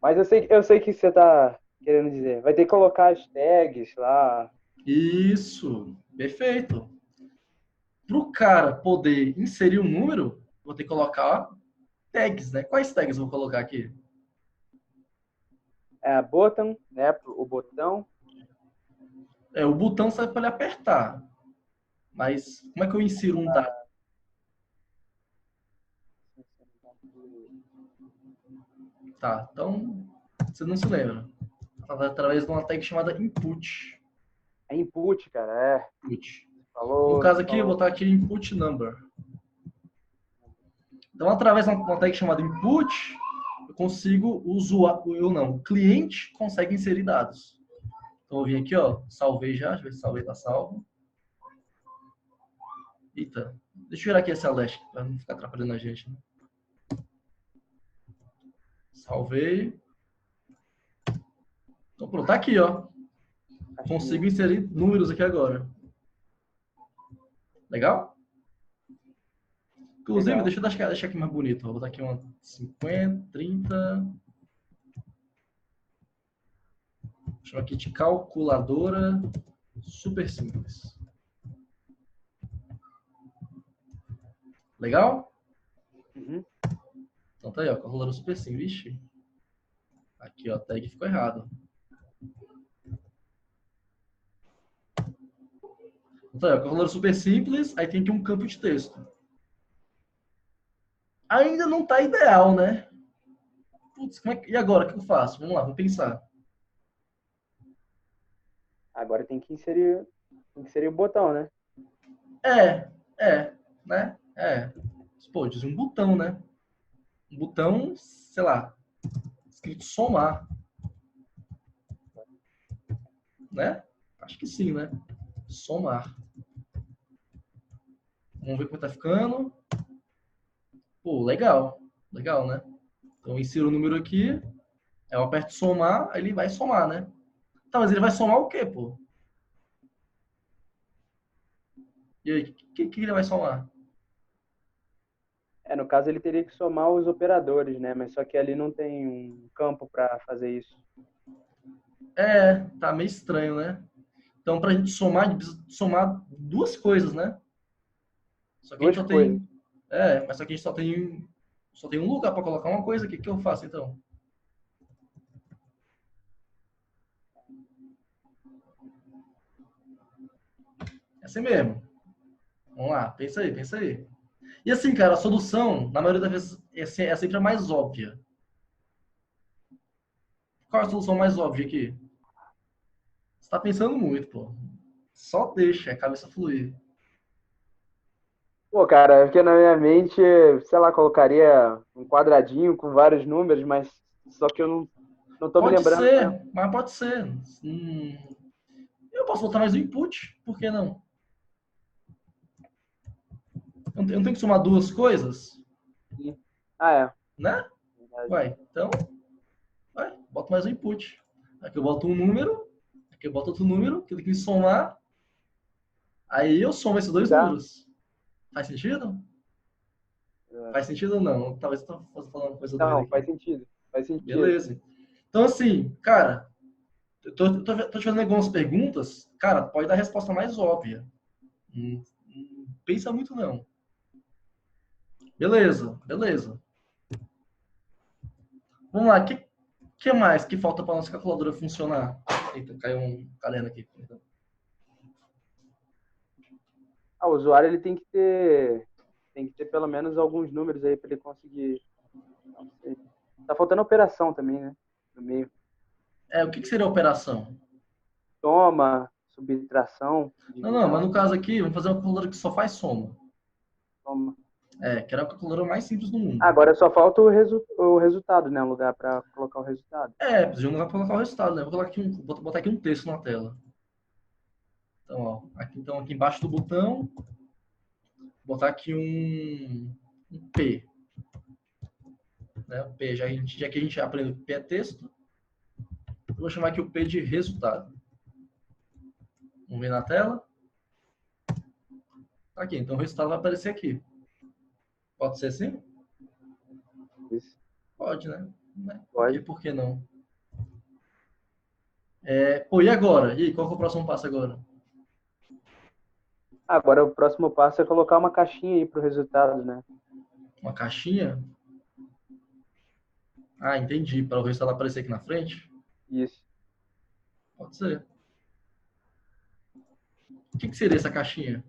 Mas eu sei o que você está querendo dizer. Vai ter que colocar as tags lá. Isso, perfeito. Para o cara poder inserir um número, vou ter que colocar tags, né? Quais tags eu vou colocar aqui? Button, né? O botão. O botão serve para ele apertar. Mas como é que eu insiro um dado? Tá, então você não se lembra. Através de uma tag chamada input. É input, cara, Input. Falou, No caso aqui, eu vou botar aqui input number. Então, através de uma tag chamada input, eu consigo, o cliente consegue inserir dados. Então, eu vim aqui, salvei já, deixa eu ver se salvei, tá salvo. Eita, deixa eu tirar aqui esse alert, para não ficar atrapalhando a gente. Né? Salvei. Então, pronto, tá aqui, Consigo inserir números aqui agora. Legal? Inclusive, legal. Deixa eu deixar aqui mais bonito. Vou botar aqui uma 50, 30. Chama aqui de calculadora super simples. Legal? Uhum. Então tá aí, calculadora super simples. Vixe. Aqui, a tag ficou errado. Então, calculadora super simples, aí tem aqui um campo de texto. Ainda não tá ideal, né? Putz, e agora? O que eu faço? Vamos lá, vamos pensar. Agora tem que inserir o botão, né? É, né? Pô, diz um botão, né? Um botão, sei lá, escrito somar, né? Acho que sim, né? Somar. Vamos ver como tá ficando. Pô, legal. Legal, né? Então, eu insiro o número aqui, eu aperto somar, aí ele vai somar, né? Tá, mas ele vai somar o quê, pô? E aí, o que ele vai somar? No caso ele teria que somar os operadores, né? Mas só que ali não tem um campo para fazer isso. Tá meio estranho, né? Então, pra gente somar, a gente precisa somar duas coisas, né? Só que a gente Duas só coisas. tem. Mas só que a gente só tem um lugar para colocar uma coisa. O que, que eu faço então? É assim mesmo. Vamos lá, pensa aí, pensa aí. E assim, cara, a solução, na maioria das vezes, é sempre a mais óbvia. Qual é a solução mais óbvia aqui? Você tá pensando muito, pô. Só deixa a cabeça fluir. Pô, cara, é porque na minha mente, sei lá, colocaria um quadradinho com vários números, mas só que eu não tô me Pode lembrando. ser, mas pode ser. Hum, eu posso botar mais um input, por que não? Eu não tenho que somar duas coisas, Ah, é. né? Verdade. Ué, então, boto mais um input. Aqui eu boto um número, aqui eu boto outro número, que eu tenho que somar, aí eu somo esses dois Tá. números. Faz sentido? É. Faz sentido ou não? Talvez eu tô falando coisa doida Não, faz aqui. sentido. Faz sentido. Beleza. Então, assim, cara, eu tô te fazendo algumas perguntas, cara, pode dar a resposta mais óbvia. Não pensa muito, não. Beleza, beleza. Vamos lá, o que mais que falta para nossa calculadora funcionar? Eita, caiu um caderno aqui. O usuário ele tem que ter pelo menos alguns números aí para ele conseguir. Não sei. Tá faltando operação também, né? No meio. O que seria a operação? Soma, subtração, Não, não, mas divisão, no caso aqui, vamos fazer uma calculadora que só faz soma. soma. Que era a calculadora mais simples do mundo. Agora só falta o resultado, né? Um lugar para colocar o resultado. Precisamos lá colocar o resultado, né? Vou colocar aqui vou botar aqui um texto na tela. Então, então, aqui embaixo do botão, vou botar aqui um P. Né? O P, já que a gente aprendeu que P é texto, eu vou chamar aqui o P de resultado. Vamos ver na tela? Tá aqui, então o resultado vai aparecer aqui. Pode ser assim? Isso. Pode, né? Pode. Por que não? E agora? E aí, qual que é o próximo passo agora? Agora o próximo passo é colocar uma caixinha aí para o resultado, né? Uma caixinha? Ah, entendi. Para o resultado aparecer aqui na frente? Isso. Pode ser. O que seria essa caixinha?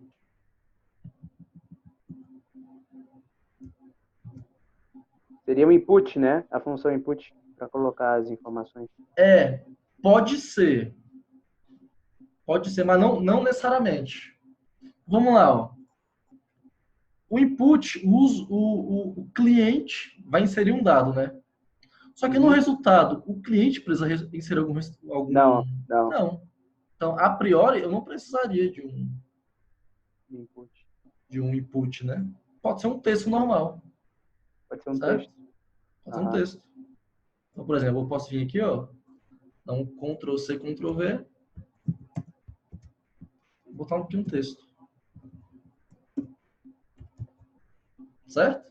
Seria um input, né? A função input para colocar as informações. É, pode ser. Pode ser, mas não necessariamente. Vamos lá, ó. O input, o cliente vai inserir um dado, né? Só que no Uhum. resultado, o cliente precisa inserir algum. Não, não. Não. Então, a priori, eu não precisaria Input. de um input, né? Pode ser um texto normal, Pode ser um certo? texto. Pode ser um Aham. texto. Então, por exemplo, eu posso vir aqui, ó, dar um Ctrl C, Ctrl V, e botar aqui um texto, certo?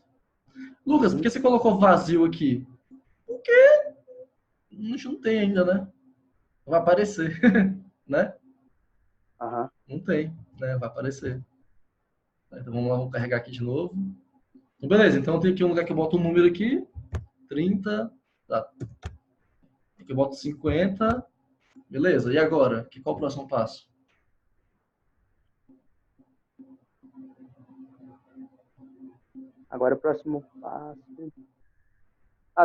Lucas, por Uhum. que você colocou vazio aqui? Porque a gente não tem ainda, né? Vai aparecer, né? Aham. Não tem, né? Vai aparecer. Então vamos lá, vamos carregar aqui de novo. Então, beleza, então tem aqui um lugar que eu boto um número aqui, 30, tá. Aqui eu boto 50, beleza. E agora? Qual é o próximo passo? Agora o próximo passo.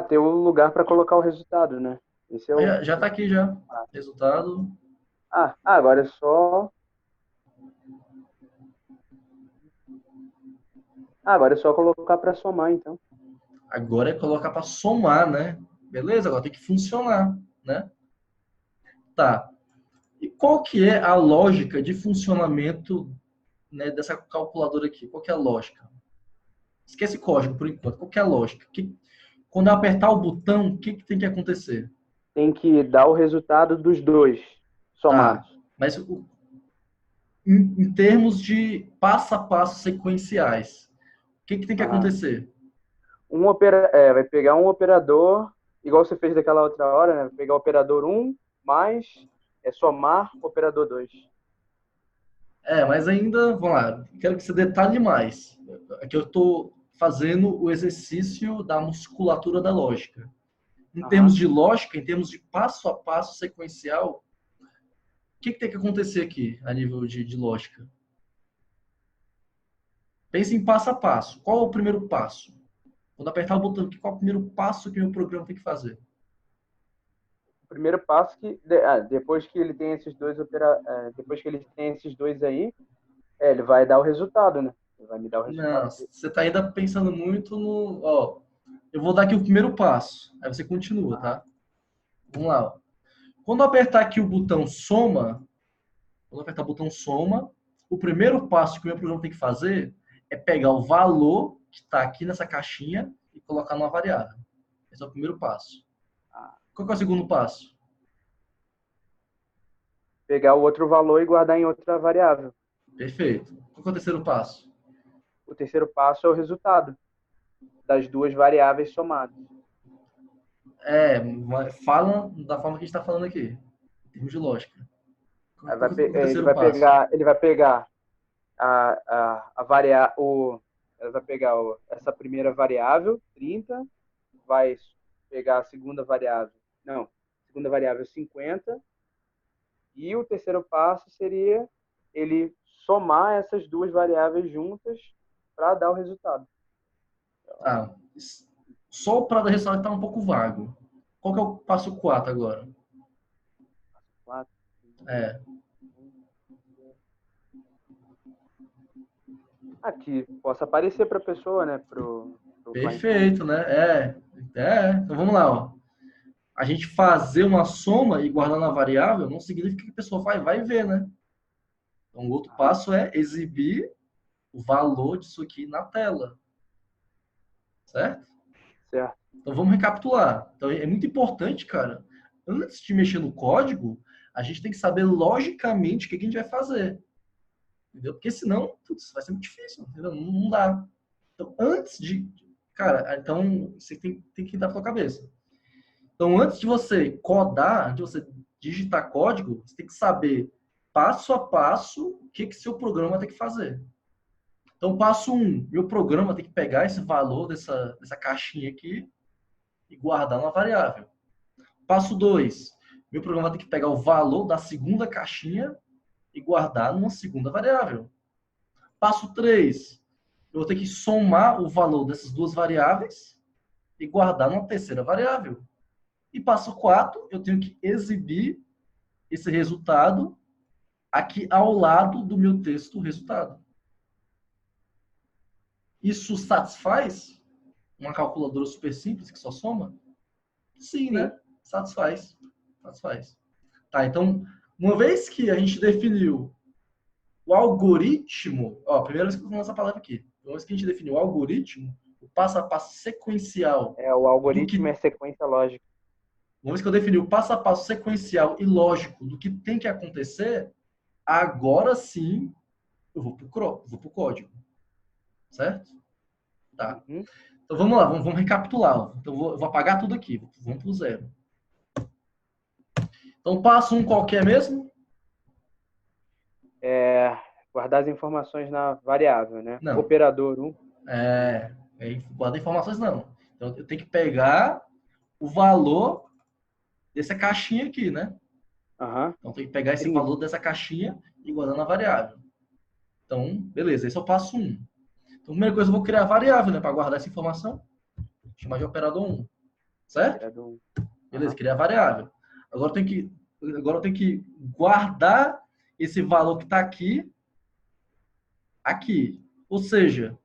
Ter um lugar para colocar o resultado, né? Esse é o. Já tá aqui já. Ah, Resultado. agora é só. Ah, agora é só colocar para somar, então. Agora é colocar para somar, né? Beleza, agora tem que funcionar, né? Tá. E qual que é a lógica de funcionamento, né, dessa calculadora aqui? Qual que é a lógica? Esquece código por enquanto. Qual que é a lógica? Quando eu apertar o botão, o que, que tem que acontecer? Tem que dar o resultado dos dois Tá. somados. Mas em termos de passo a passo sequenciais, o que, que tem que Aham. acontecer? Vai pegar um operador, igual você fez daquela outra hora, né? Vai pegar o operador um mais somar o operador 2. Mas ainda, vamos lá, quero que você detalhe mais. Aqui eu estou fazendo o exercício da musculatura da lógica. Em termos Aham. de lógica, em termos de passo a passo sequencial, o que, que tem que acontecer aqui a nível de lógica? Pense em passo a passo. Qual é o primeiro passo? Quando apertar o botão aqui, qual é o primeiro passo que o meu programa tem que fazer? O primeiro passo depois que ele tem depois que ele tem esses dois aí, ele vai dar o resultado, né? Ele vai me dar o Não, resultado dele. você está ainda pensando muito no. Ó, eu vou dar aqui o primeiro passo. Aí você continua, Aham. tá? Vamos lá. Ó. Quando eu apertar aqui o botão soma, quando eu apertar o botão soma, o primeiro passo que o meu programa tem que fazer é pegar o valor que está aqui nessa caixinha e colocar numa variável. Esse é o primeiro passo. Ah, Qual que é o segundo passo? pegar o outro valor e guardar em outra variável. Perfeito. Qual que é o terceiro passo? O terceiro passo é o resultado das duas variáveis somadas. Fala da forma que a gente está falando aqui, em termos de lógica. Aí Qual que é o ele terceiro vai passo? pegar, ele vai pegar a variar ele vai pegar essa primeira variável, 30, vai pegar a segunda variável, não, segunda variável 50, e o terceiro passo seria ele somar essas duas variáveis juntas para dar o resultado. Tá. Só para dar resultado está um pouco vago. Qual que é o passo 4 agora? Quatro, É, aqui possa aparecer para a pessoa, né, pro fine-tuning. perfeito, né? Então vamos lá, ó. A gente fazer uma soma e guardar na variável não significa que a pessoa vai ver, né? Então, o outro Aham, passo é exibir o valor disso aqui na tela, certo? certo. Então, vamos recapitular. Então, é muito importante, cara, antes de mexer no código, a gente tem que saber logicamente o que a gente vai fazer, entendeu? Porque senão, putz, vai ser muito difícil, entendeu? Não dá. Então, antes de... Cara, então, você tem que dar pra sua cabeça. Então, antes de você codar, antes de você digitar código, você tem que saber passo a passo o que seu programa tem que fazer. Então, passo um, meu programa tem que pegar esse valor dessa caixinha aqui e guardar numa variável. Passo 2, meu programa tem que pegar o valor da segunda caixinha e guardar numa segunda variável. Passo 3, eu vou ter que somar o valor dessas duas variáveis e guardar numa terceira variável. E passo 4, eu tenho que exibir esse resultado aqui ao lado do meu texto resultado. Isso satisfaz uma calculadora super simples que só soma? Sim, Sim. né? Satisfaz. Satisfaz. Tá, então, uma vez que a gente definiu o algoritmo, ó, primeira vez que eu tô falando essa palavra aqui, uma vez que a gente definiu o algoritmo, o passo a passo sequencial O do algoritmo que, é sequência lógica. uma vez que eu defini o passo a passo sequencial e lógico do que tem que acontecer, agora sim eu vou pro código, certo? Tá. Uhum. Então vamos lá, vamos recapitular. Então eu vou apagar tudo aqui, vamos pro zero. Então passo um qualquer mesmo? É, guardar as informações na variável, né? Não. Operador 1. Guarda informações não. Então eu tenho que pegar o valor dessa caixinha aqui, né? Aham. Então eu tenho que pegar esse 30. valor dessa caixinha e guardar na variável. Então, beleza, esse é o passo um. Então, a primeira coisa, eu vou criar a variável, né? Para guardar essa informação. Chamar de operador um, certo? Operador 1. Beleza, Aham. criar a variável. Agora eu tenho que guardar esse valor que está aqui, aqui. Ou seja,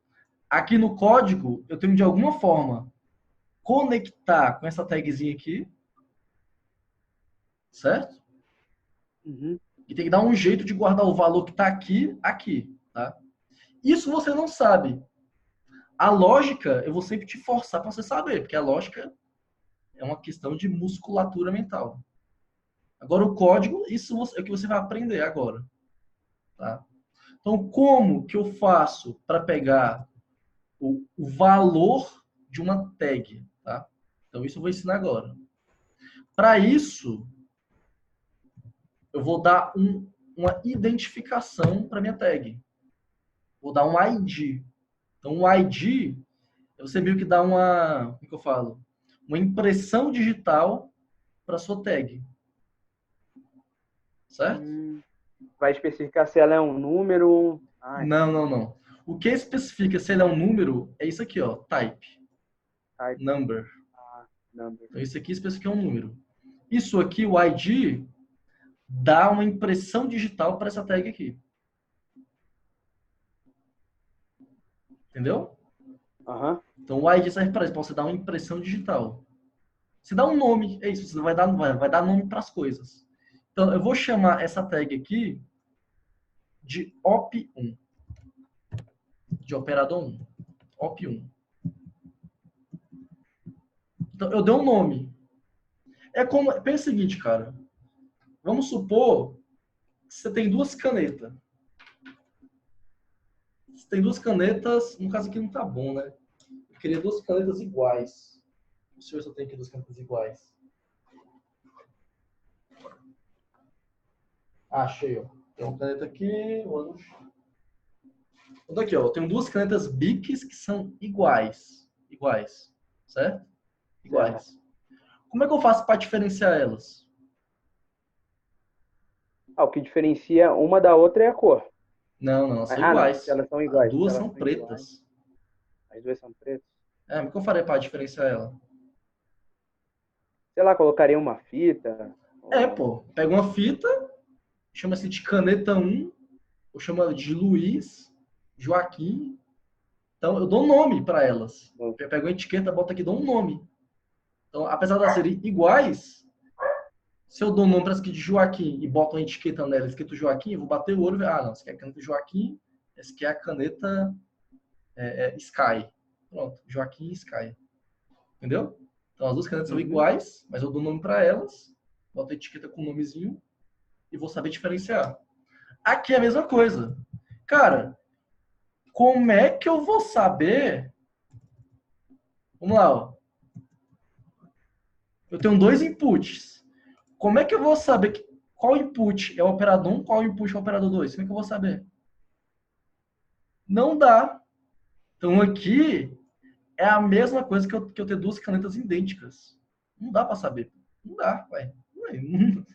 Aqui no código, eu tenho de alguma forma conectar com essa tagzinha aqui, certo? Uhum. E tem que dar um jeito de guardar o valor que está aqui, aqui, tá? Isso você não sabe. A lógica, eu vou sempre te forçar para você saber, porque a lógica é uma questão de musculatura mental. Agora, o código, isso é o que você vai aprender agora, tá? Então, como que eu faço para pegar o valor de uma tag, tá? Então, isso eu vou ensinar agora. Para isso, eu vou dar uma identificação para minha tag. Vou dar um ID. Então, o ID, você viu que dá uma, como que eu falo? Uma impressão digital para sua tag, certo? Vai especificar se ela é um número. Ah, Não, não, não. O que especifica se ele é um número é isso aqui, ó, type, type, number. number. Então, isso aqui especifica um número. Isso aqui, o ID, dá uma impressão digital para essa tag aqui. Entendeu? Aham. Então, o ID serve para isso, para você dar uma impressão digital. Você dá um nome, é isso, você vai dar nome para as coisas. Então, eu vou chamar essa tag aqui de op1, de operador 1, op1. Então, eu dei um nome. É como, pensa o seguinte, cara. Vamos supor que você tem duas canetas. Você tem duas canetas, no caso aqui não tá bom, né? Eu queria duas canetas iguais. Deixa eu ver se eu tenho aqui duas canetas iguais. Ah, achei, ó. Tem uma caneta aqui, outra. Outra aqui, ó. Eu tenho duas canetas Bics que são iguais. Iguais. Certo? Certo. Iguais. Como é que eu faço para diferenciar elas? Ah, o que diferencia uma da outra é a cor. Não, não, elas são Ah, não. Se iguais. elas são As iguais. Se duas elas são são iguais. pretas. As duas são pretas. É, como é que eu farei para diferenciar ela? Sei lá, colocaria uma fita. É, Ou... pô. Pega uma fita, chama-se de caneta 1, ou chama de Luiz, Joaquim. Então, eu dou um nome para elas. Eu pego uma etiqueta, boto aqui, dou um nome. Então, apesar de elas serem iguais, se eu dou um nome para essa aqui de Joaquim e boto uma etiqueta nela escrito Joaquim, eu vou bater o olho e ver, ah, não, essa aqui é a caneta Joaquim, essa aqui é a caneta Sky. Pronto, Joaquim e Sky. Entendeu? Então, as duas canetas são iguais, mas eu dou nome para elas, boto a etiqueta com o nomezinho e vou saber diferenciar. Aqui é a mesma coisa. Cara, como é que eu vou saber? Vamos lá, ó. Eu tenho dois inputs. Como é que eu vou saber qual input é o operador 1, qual input é o operador 2? Como é que eu vou saber? Não dá. Então aqui é a mesma coisa que eu ter duas canetas idênticas. Não dá para saber. Não dá, ué.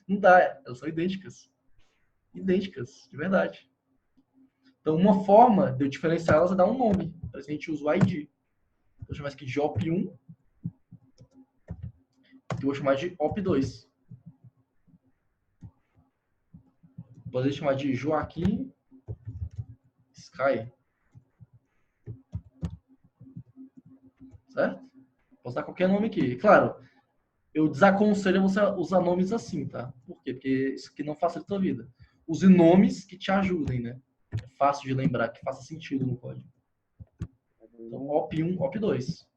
Não dá. Elas são idênticas. Idênticas, de verdade. Então uma forma de eu diferenciar elas é dar um nome. Por exemplo, a gente usa o ID. Vou chamar isso aqui de op1. Que eu vou chamar de op2. Poderia chamar de Joaquim Sky. Certo? Posso dar qualquer nome aqui. Claro, eu desaconselho você a usar nomes assim, tá? Por quê? Porque isso aqui não facilita a tua vida. Use nomes que te ajudem, né? É fácil de lembrar, que faça sentido no código. Então, op1, op2.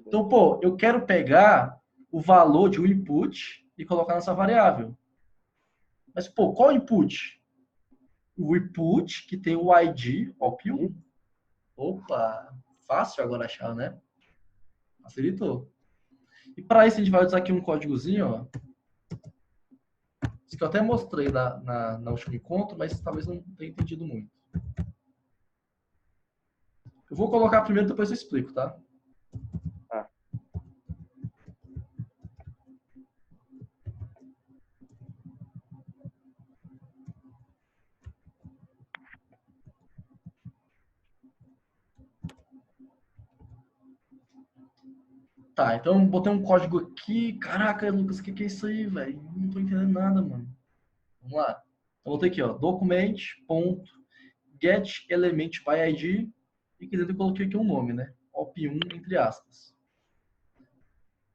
Então, pô, eu quero pegar o valor de um input e colocar nessa variável. Mas, pô, qual input? O input que tem o ID op1. Opa, fácil agora achar, né? Facilitou. E para isso a gente vai usar aqui um códigozinho, ó. Isso que eu até mostrei na último encontro, mas talvez não tenha entendido muito. Eu vou colocar primeiro, depois eu explico, tá? Tá, então botei um código aqui. Caraca, Lucas, o que é isso aí, velho? Não tô entendendo nada, mano. Vamos lá. Então botei aqui, ó. Document.getElementById E aqui dentro eu coloquei aqui um nome, né? op1, entre aspas.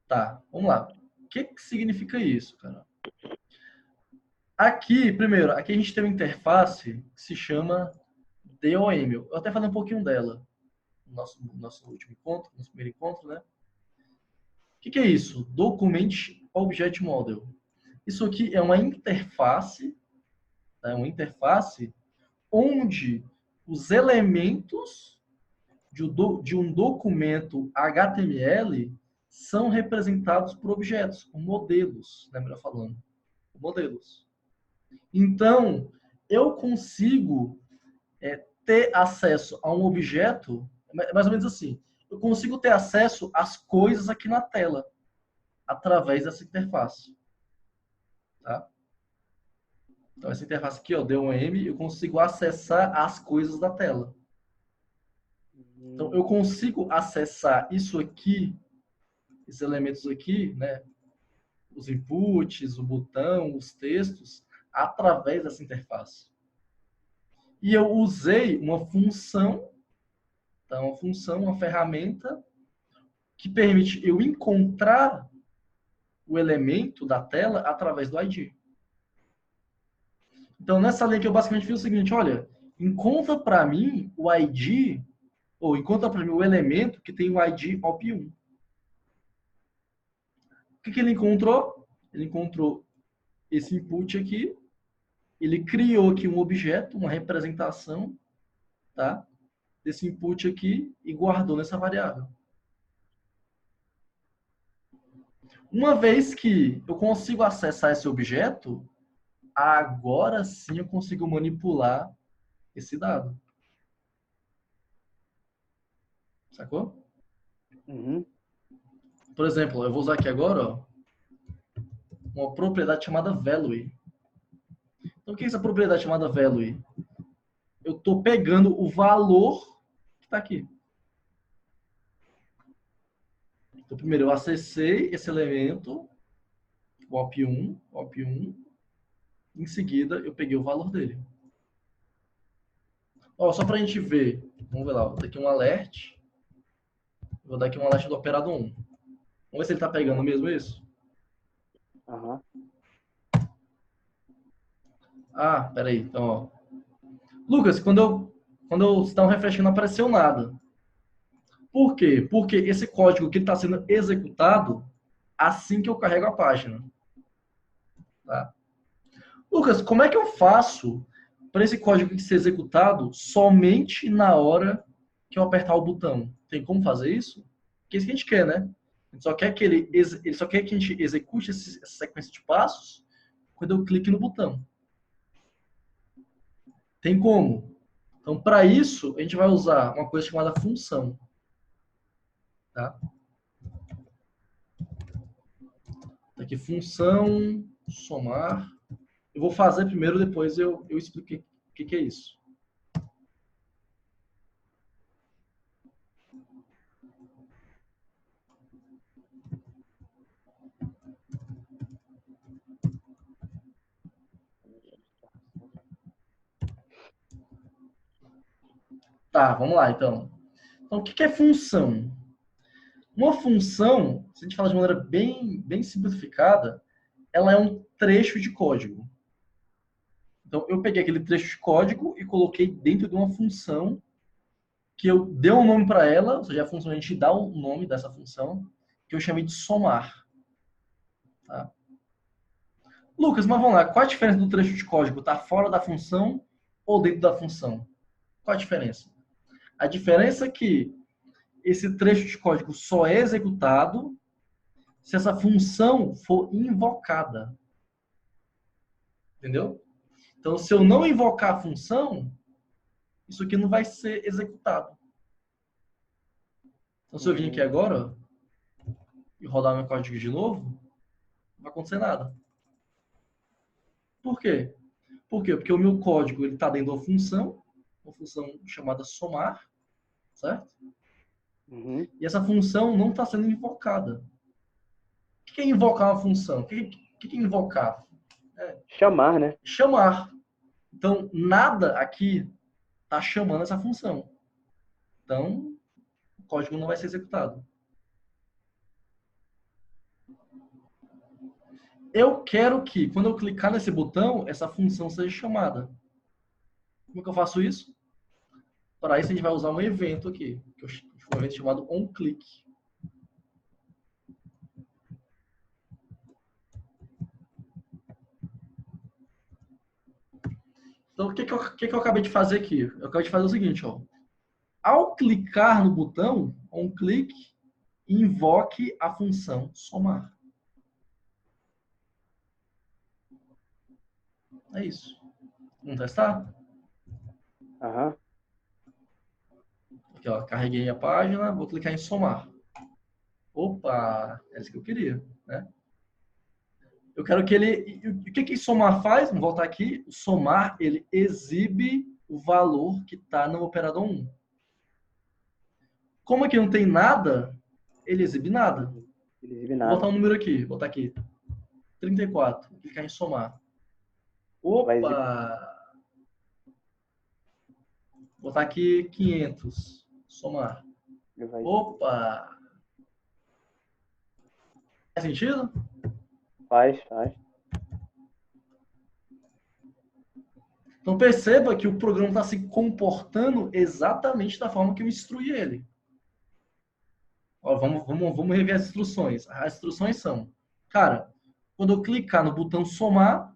Tá, vamos lá. O que significa isso, cara? Aqui, primeiro, aqui a gente tem uma interface que se chama DOM. Eu até falei um pouquinho dela no nosso último encontro, nosso primeiro encontro, né? O que é isso? Document Object Model. Isso aqui é uma interface, tá? É uma interface onde os elementos de um documento HTML são representados por objetos, por modelos, né, melhor falando, modelos. Então, eu consigo ter acesso a um objeto, mais ou menos assim, eu consigo ter acesso às coisas aqui na tela, através dessa interface. Tá? Então, essa interface aqui, ó, DOM, eu consigo acessar as coisas da tela. Então, eu consigo acessar isso aqui, esses elementos aqui, né? Os inputs, o botão, os textos, através dessa interface. E eu usei uma função, tá? Uma função, uma ferramenta, que permite eu encontrar o elemento da tela através do ID. Então, nessa linha que eu basicamente fiz o seguinte, olha, encontra para mim o ID, ou encontra para mim o elemento que tem o ID op1. O que ele encontrou? Ele encontrou esse input aqui, ele criou aqui um objeto, uma representação, tá? Desse input aqui e guardou nessa variável. Uma vez que eu consigo acessar esse objeto, agora sim eu consigo manipular esse dado. Sacou? Uhum. Por exemplo, eu vou usar aqui agora, ó, uma propriedade chamada value. Então, o que é essa propriedade chamada value? Eu estou pegando o valor que está aqui. Então, primeiro eu acessei esse elemento, o op1. Em seguida, eu peguei o valor dele. Ó, só para a gente ver, vamos ver lá, vou dar aqui um alert. Vou dar aqui um alert do operado 1. Vamos ver se ele está pegando mesmo isso. Uhum. Ah, peraí. Então, ó. Lucas, quando eu dar um refresh não apareceu nada. Por quê? Porque esse código que está sendo executado assim que eu carrego a página. Tá? Lucas, como é que eu faço para esse código ser executado somente na hora que eu apertar o botão? Tem como fazer isso? Porque é isso que a gente quer, né? A gente só quer que ele só quer que a gente execute essa sequência de passos quando eu clique no botão. Tem como? Então, para isso, a gente vai usar uma coisa chamada função. Tá? Aqui, função, somar. Eu vou fazer primeiro, depois eu explico o que é isso. Tá, vamos lá, então. Então, o que é função? Uma função, se a gente falar de maneira bem simplificada, ela é um trecho de código. Então, eu peguei aquele trecho de código e coloquei dentro de uma função que eu dei um nome para ela, ou seja, a função a gente dá o nome dessa função, que eu chamei de somar. Tá? Lucas, mas vamos lá, qual a diferença do trecho de código? Está fora da função ou dentro da função? Qual a diferença? A diferença é que esse trecho de código só é executado se essa função for invocada. Entendeu? Então, se eu não invocar a função, isso aqui não vai ser executado. Então, se eu vir aqui agora ó, e rodar meu código de novo, não vai acontecer nada. Por quê? Por quê? Porque o meu código está dentro de uma função chamada somar, certo? Uhum. E essa função não está sendo invocada. O que é invocar uma função? O que é invocar? Chamar, né? Chamar. Então, nada aqui está chamando essa função. Então, o código não vai ser executado. Eu quero que, quando eu clicar nesse botão, essa função seja chamada. Como é que eu faço isso? Para isso, a gente vai usar um evento aqui, que é um evento chamado onClick. Então, o que eu acabei de fazer aqui? Eu acabei de fazer o seguinte, ó. Ao clicar no botão onClick, invoque a função somar. É isso. Vamos testar? Aham. Aqui, ó, carreguei a página, vou clicar em somar. Opa, é isso que eu queria, né? Eu quero que ele... O que somar faz? Vamos voltar aqui. O somar, ele exibe o valor que está no operador 1. Como aqui não tem nada, ele exibe nada. Ele exibe Vou botar nada. um número aqui, vou botar aqui. 34. Vou clicar em somar. Vai exibir. Opa! Vou botar aqui 500. Somar. Ele vai... Opa! Faz sentido? Faz. Então perceba que o programa está se comportando exatamente da forma que eu instruí ele. Ó, vamos rever as instruções. As instruções são, cara, quando eu clicar no botão somar,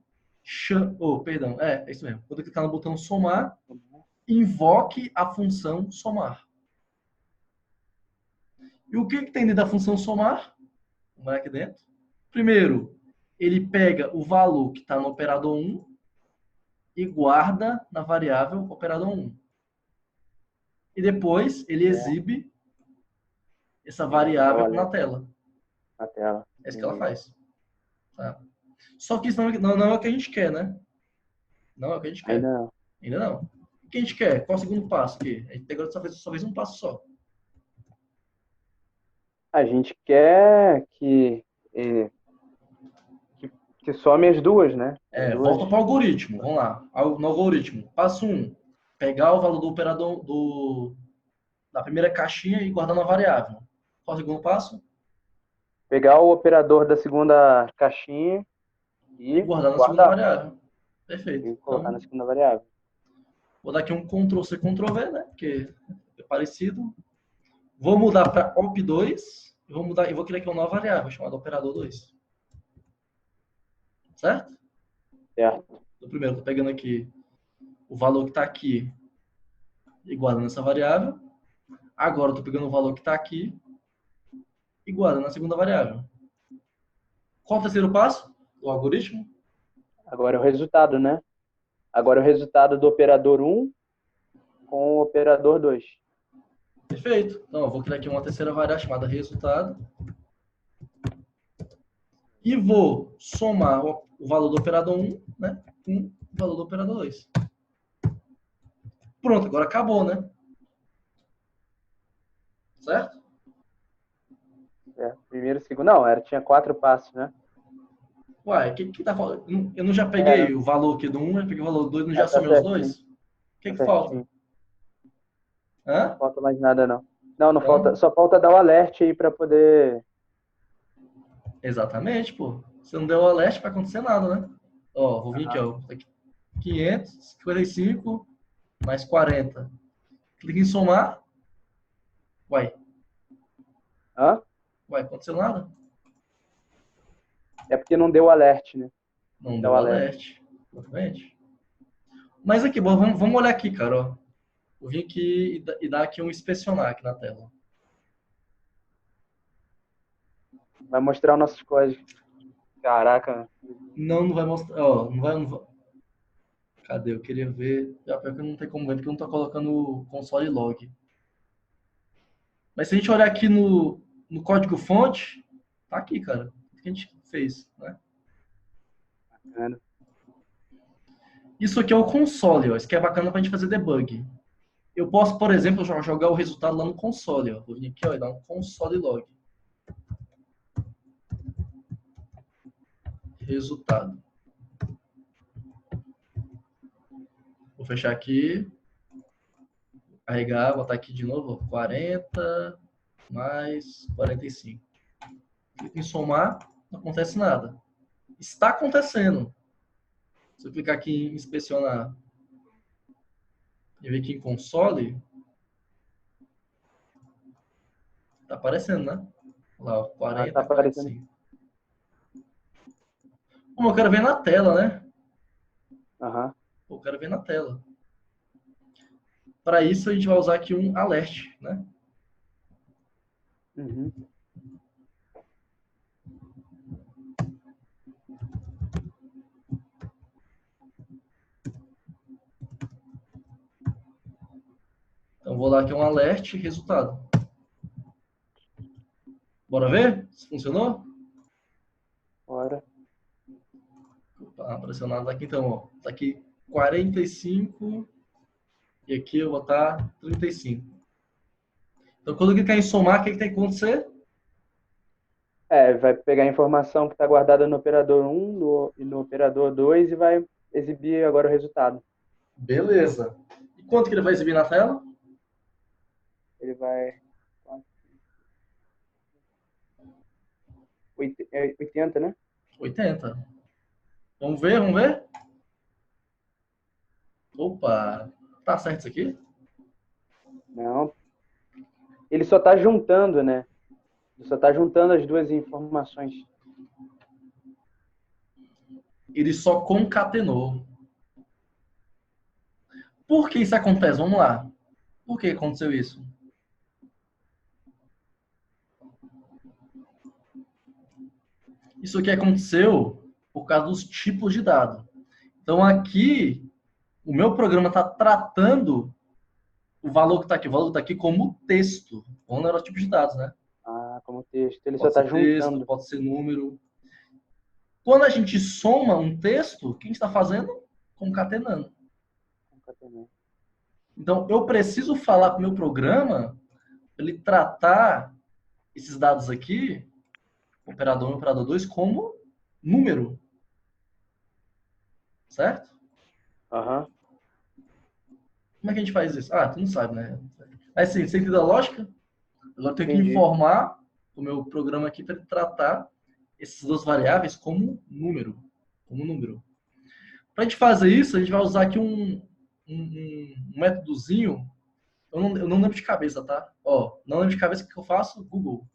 é isso mesmo. Quando eu clicar no botão somar, invoque a função somar. E o que tem dentro da função somar? Vamos olhar aqui dentro. Primeiro, ele pega o valor que está no operador 1 e guarda na variável operador 1. E depois ele exibe essa variável na tela. Na tela. É isso que ela faz. Tá? Só que isso não é o que a gente quer, né? Não é o que a gente quer. Ainda não. Ainda não. O que a gente quer? Qual é o segundo passo aqui? A gente agora só fez um passo só. A gente quer que some as duas, né? As duas... Volta para o algoritmo. Vamos lá. No algoritmo. Passo 1. Pegar o valor do operador da primeira caixinha e guardar na variável. Qual é o segundo passo? Pegar o operador da segunda caixinha E e guardar na segunda guardar. variável. Perfeito. E colocar Então, na segunda variável. vou dar aqui um Ctrl+C, Ctrl+V, né? Porque é parecido. Vou mudar para op2 e vou criar aqui uma nova variável chamada operador 2. Certo? Certo. No primeiro, estou pegando aqui o valor que está aqui e guardando essa variável. Agora, estou pegando o valor que está aqui e guardando na segunda variável. Qual é o terceiro passo do algoritmo? Agora é o resultado, né? Agora é o resultado do operador 1 com o operador 2. Perfeito. Então, eu vou criar aqui uma terceira variável chamada resultado. E vou somar o valor do operador 1, né, com o valor do operador 2. Pronto, agora acabou, né? Certo? Primeiro, segundo. Não, tinha 4 passos, né? Uai, o que tá falando? Eu não já peguei o valor aqui do 1, já peguei o valor do 2, não já Tá somei os certinho. dois? O que Tá falta? certinho. Hã? Não falta mais nada, não. Não falta. Não? Só falta dar o alert aí para poder... Exatamente, pô. Você não deu o alerta, não vai acontecer nada, né? Ó, vou vir aqui, ó. 555 mais 40. Clica em somar. Uai, Hã? aconteceu nada? É porque não deu o alert, né? Não Dá deu o o alert. alerta. Exatamente. Mas aqui, bom, vamos olhar aqui, cara, ó. Vou vir aqui e dar aqui um inspecionar aqui na tela. Vai mostrar os nossos códigos. Caraca. Não vai mostrar, ó, não vai. Cadê? Eu queria ver. Já pior que não tem como ver, porque eu não tô colocando o console log. Mas se a gente olhar aqui no código fonte, tá aqui, cara. O que a gente fez, né? Bacana. Isso aqui é o console, ó. Isso aqui é bacana pra gente fazer debug. Eu posso, por exemplo, jogar o resultado lá no console, ó. Vou vir aqui, ó, e dar um console log. Resultado. Vou fechar aqui. Carregar, botar aqui de novo, ó, 40 mais 45. Clico em somar, não acontece nada. Está acontecendo. Se eu clicar aqui em inspecionar e ver aqui em console, tá aparecendo, né? Olha lá, ó, Ah, tá 40, aparecendo. 45. Como eu quero ver na tela, né? Aham. Eu quero ver na tela. Para isso, a gente vai usar aqui um alert, né? Uhum. Então, vou dar aqui um alert e resultado. Bora ver se funcionou? Bora. Opa, não apareceu nada aqui, então, ó. Tá aqui 45 e aqui eu vou botar 35. Então, quando eu clicar em somar, o que tem que acontecer? Vai pegar a informação que está guardada no operador 1 e no operador 2 e vai exibir agora o resultado. Beleza. E quanto que ele vai exibir na tela? Ele vai 80, né? 80. Vamos ver, vamos ver? Opa, tá certo isso aqui? Não. Ele só está juntando, né? Ele só está juntando as duas informações. Ele só concatenou. Por que isso acontece? Vamos lá. Por que aconteceu isso? Isso aqui aconteceu por causa dos tipos de dado. Então aqui, o meu programa está tratando o valor que está aqui. O valor que está aqui como texto. Ou não era o tipo de dados, né? Ah, como texto. Ele só Pode está ser texto, juntando. pode ser número. Quando a gente soma um texto, o que a gente está fazendo? Concatenando. Então, eu preciso falar para o meu programa para ele tratar esses dados aqui, operador 1 e operador 2, como número. Certo? Aham. Como é que a gente faz isso? Ah, tu não sabe, né? Mas sim, você entendeu a lógica? Agora eu tenho que Entendi. informar o meu programa aqui para ele tratar essas duas variáveis como número. Como número. Para a gente fazer isso, a gente vai usar aqui um métodozinho. Eu não lembro de cabeça, tá? Ó, não lembro de cabeça o que eu faço? Google.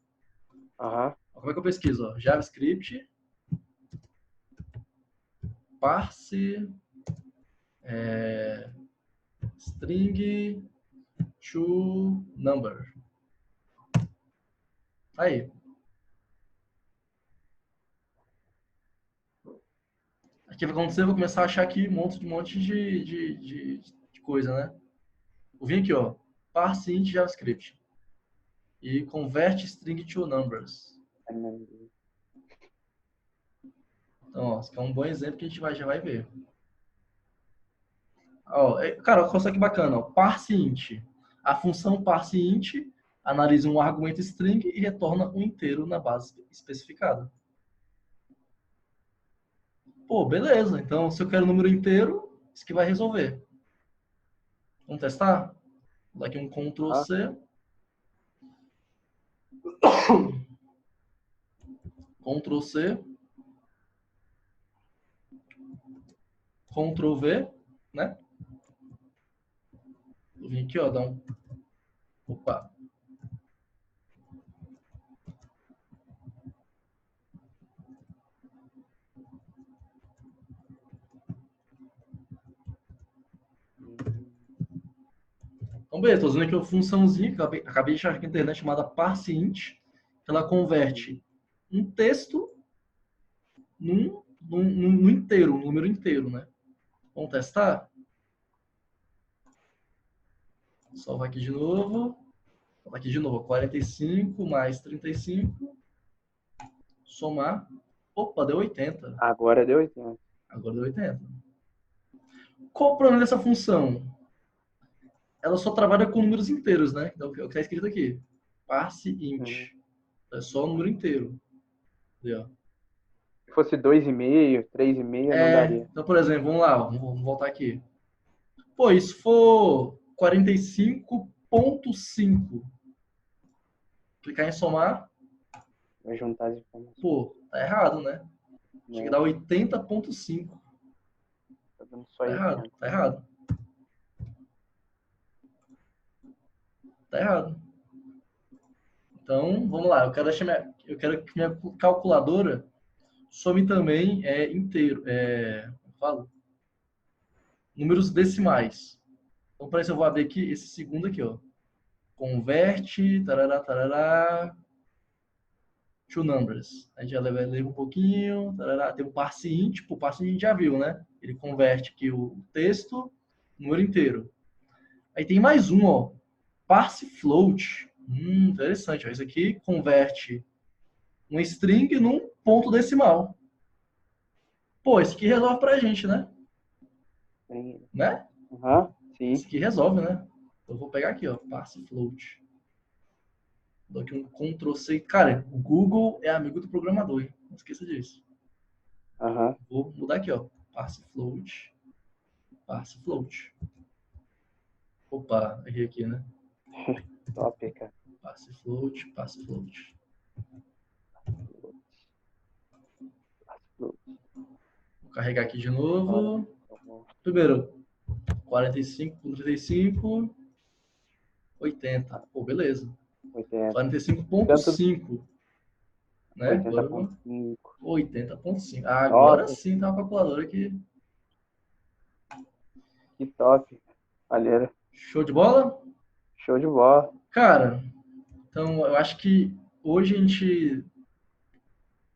Aham. Como é que eu pesquiso? Ó, JavaScript, parse, string to number. Aí. Aqui vai acontecer, eu vou começar a achar aqui um monte de coisa, né? Vou vir aqui, ó. Parse int JavaScript. E convert string to numbers. Então, ó, esse aqui é um bom exemplo que a gente já vai ver. Ó, cara, olha só que bacana. Ó, parse int. A função parse int analisa um argumento string e retorna um inteiro na base especificada. Pô, beleza. Então, se eu quero um número inteiro, isso que vai resolver. Vamos testar? Vou dar aqui um Ctrl Aham. C. Ctrl C. Ctrl V, né? Vou vir aqui, ó, dar um. Opa. Então, beleza, estou usando aqui uma funçãozinha que eu acabei de achar aqui na internet chamada parseInt, que ela converte um texto num inteiro, um número inteiro, né? Vamos testar? Salvar aqui de novo. Salvar aqui de novo. 45 mais 35. Somar. Opa, deu 80. Agora deu 80. Agora deu 80. Qual o problema dessa função? Ela só trabalha com números inteiros, né? Então, é o que está escrito aqui. ParseInt. É só o número inteiro. Entendeu? Se fosse 2,5, 3,5, não daria. Então, por exemplo, vamos lá, vamos voltar aqui. Pô, e se for 45,5. Clicar em somar. Vai juntar as informações. Pô, tá errado, né? Tinha que dar 80,5. Tá dando só Tá errado, tá errado. Tá errado. Então, vamos lá. Eu quero que minha calculadora some também inteiro. Como eu falo? Números decimais. Então, para isso eu vou abrir aqui esse segundo aqui, ó. Converte, tarará, tarará, to numbers. A gente já leva um pouquinho, tarará. Tem o parse int, o parse int já viu, né? Ele converte aqui o texto, número inteiro. Aí tem mais um, ó. Parse float. Interessante, ó. Isso aqui converte um string num ponto decimal. Pô, isso aqui resolve pra gente, né? Sim. Né? Sim. Isso aqui resolve, né? Eu vou pegar aqui, ó, parse float. Dou aqui um Ctrl C. Cara, o Google é amigo do programador, hein? Não esqueça disso. Vou mudar aqui, ó. Parse float. Parse float. Opa, errei aqui, né? Top, cara. Parse float, parse float. Vou carregar aqui de novo. Primeiro, 45,35. 80. Pô, beleza. 45,5. Né? 80,5. 80,5. Agora sim tá uma calculadora aqui. Que top. Valeu. Show de bola? Show de bola. Cara, então eu acho que hoje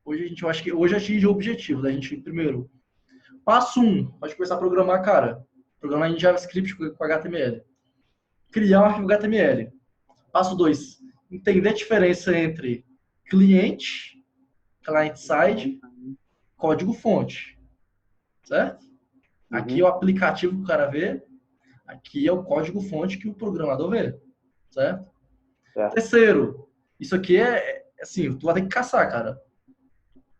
eu acho que hoje atinge o objetivo da gente, primeiro, passo 1, pode começar a programar, cara. Programar em JavaScript com HTML. Criar um arquivo HTML. Passo 2, entender a diferença entre cliente, client-side, código-fonte. Certo? Aqui é o aplicativo que o cara vê, aqui é o código-fonte que o programador vê. Certo? Terceiro, isso aqui assim, tu vai ter que caçar, cara.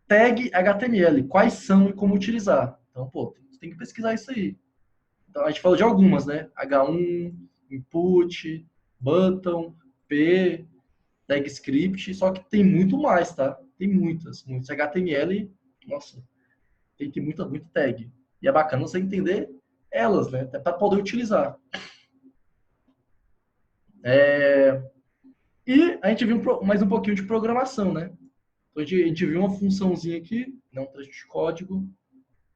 Tag HTML, quais são e como utilizar. Então, pô, tu tem que pesquisar isso aí. Então, a gente falou de algumas, né? H1, input, button, P, tag script, só que tem muito mais, tá? Tem muitos HTML, nossa, tem muito tag. E é bacana você entender elas, né? Até para poder utilizar. E a gente viu mais um pouquinho de programação, né? Então, a gente viu uma funçãozinha aqui, né, um trecho de código,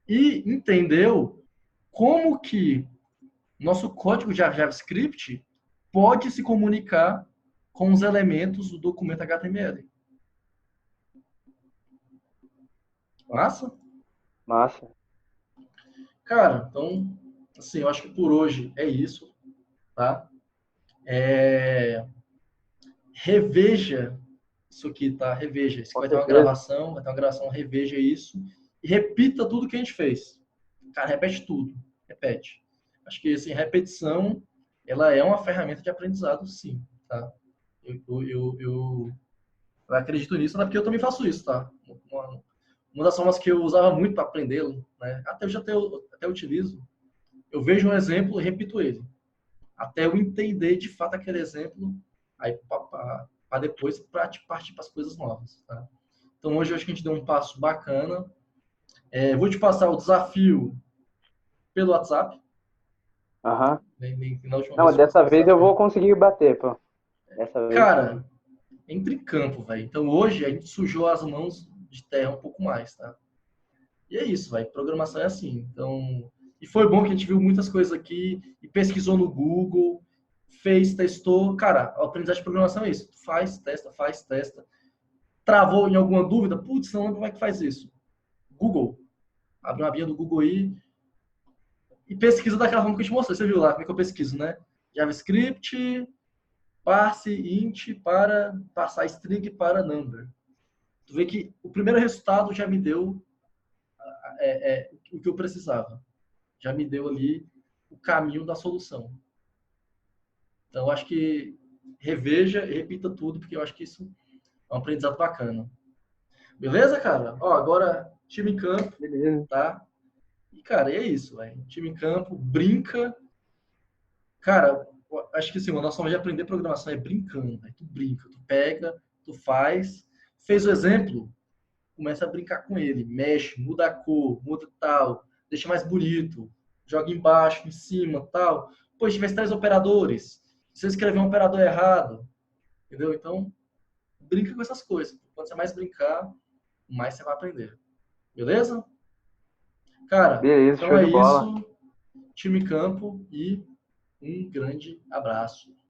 e entendeu como que nosso código de JavaScript pode se comunicar com os elementos do documento HTML. Massa? Massa. Cara, então, assim, eu acho que por hoje é isso, tá? Reveja isso aqui, tá? Reveja. Isso aqui vai ter uma gravação, reveja isso e repita tudo que a gente fez. Cara, repete tudo. Repete. Acho que, assim, repetição, ela é uma ferramenta de aprendizado, sim, tá? Eu acredito nisso, até porque eu também faço isso, tá? Uma das formas que eu usava muito para aprender, né? Até utilizo. Eu vejo um exemplo e repito ele. Até eu entender de fato aquele exemplo, aí para depois partir para as coisas novas, tá? Então hoje eu acho que a gente deu um passo bacana. Vou te passar o desafio pelo WhatsApp. Não, dessa vez eu vou conseguir bater, pô. Dessa vez. Cara, entre em campo, velho. Então hoje a gente sujou as mãos de terra um pouco mais, tá? E é isso, velho. Programação é assim. Então, e foi bom que a gente viu muitas coisas aqui e pesquisou no Google, fez, testou. Cara, a aprendizagem de programação é isso. Faz, testa. Travou em alguma dúvida? Putz, não lembro como é que faz isso. Google. Abre uma abinha do Google aí e pesquisa daquela forma que eu te mostrei. Você viu lá como é que eu pesquiso, né? JavaScript, parse int para passar string para number. Tu vê que o primeiro resultado já me deu o que eu precisava. Já me deu ali o caminho da solução. Então, eu acho que reveja e repita tudo, porque eu acho que isso é um aprendizado bacana. Beleza, cara? Ó, agora, time em campo. Beleza. Tá? E, cara, é isso, velho. Time em campo, brinca. Cara, acho que assim, a nossa forma de aprender programação é brincando. Aí tu brinca, tu pega, tu faz, fez o exemplo, começa a brincar com ele, mexe, muda a cor, muda tal, deixa mais bonito, joga embaixo, em cima, tal. Pô, se tivesse 3 operadores, se você escrever um operador errado, entendeu? Então, brinca com essas coisas. Quanto você mais brincar, mais você vai aprender. Beleza? Cara, Beleza, então show é de bola. isso. Time campo e um grande abraço.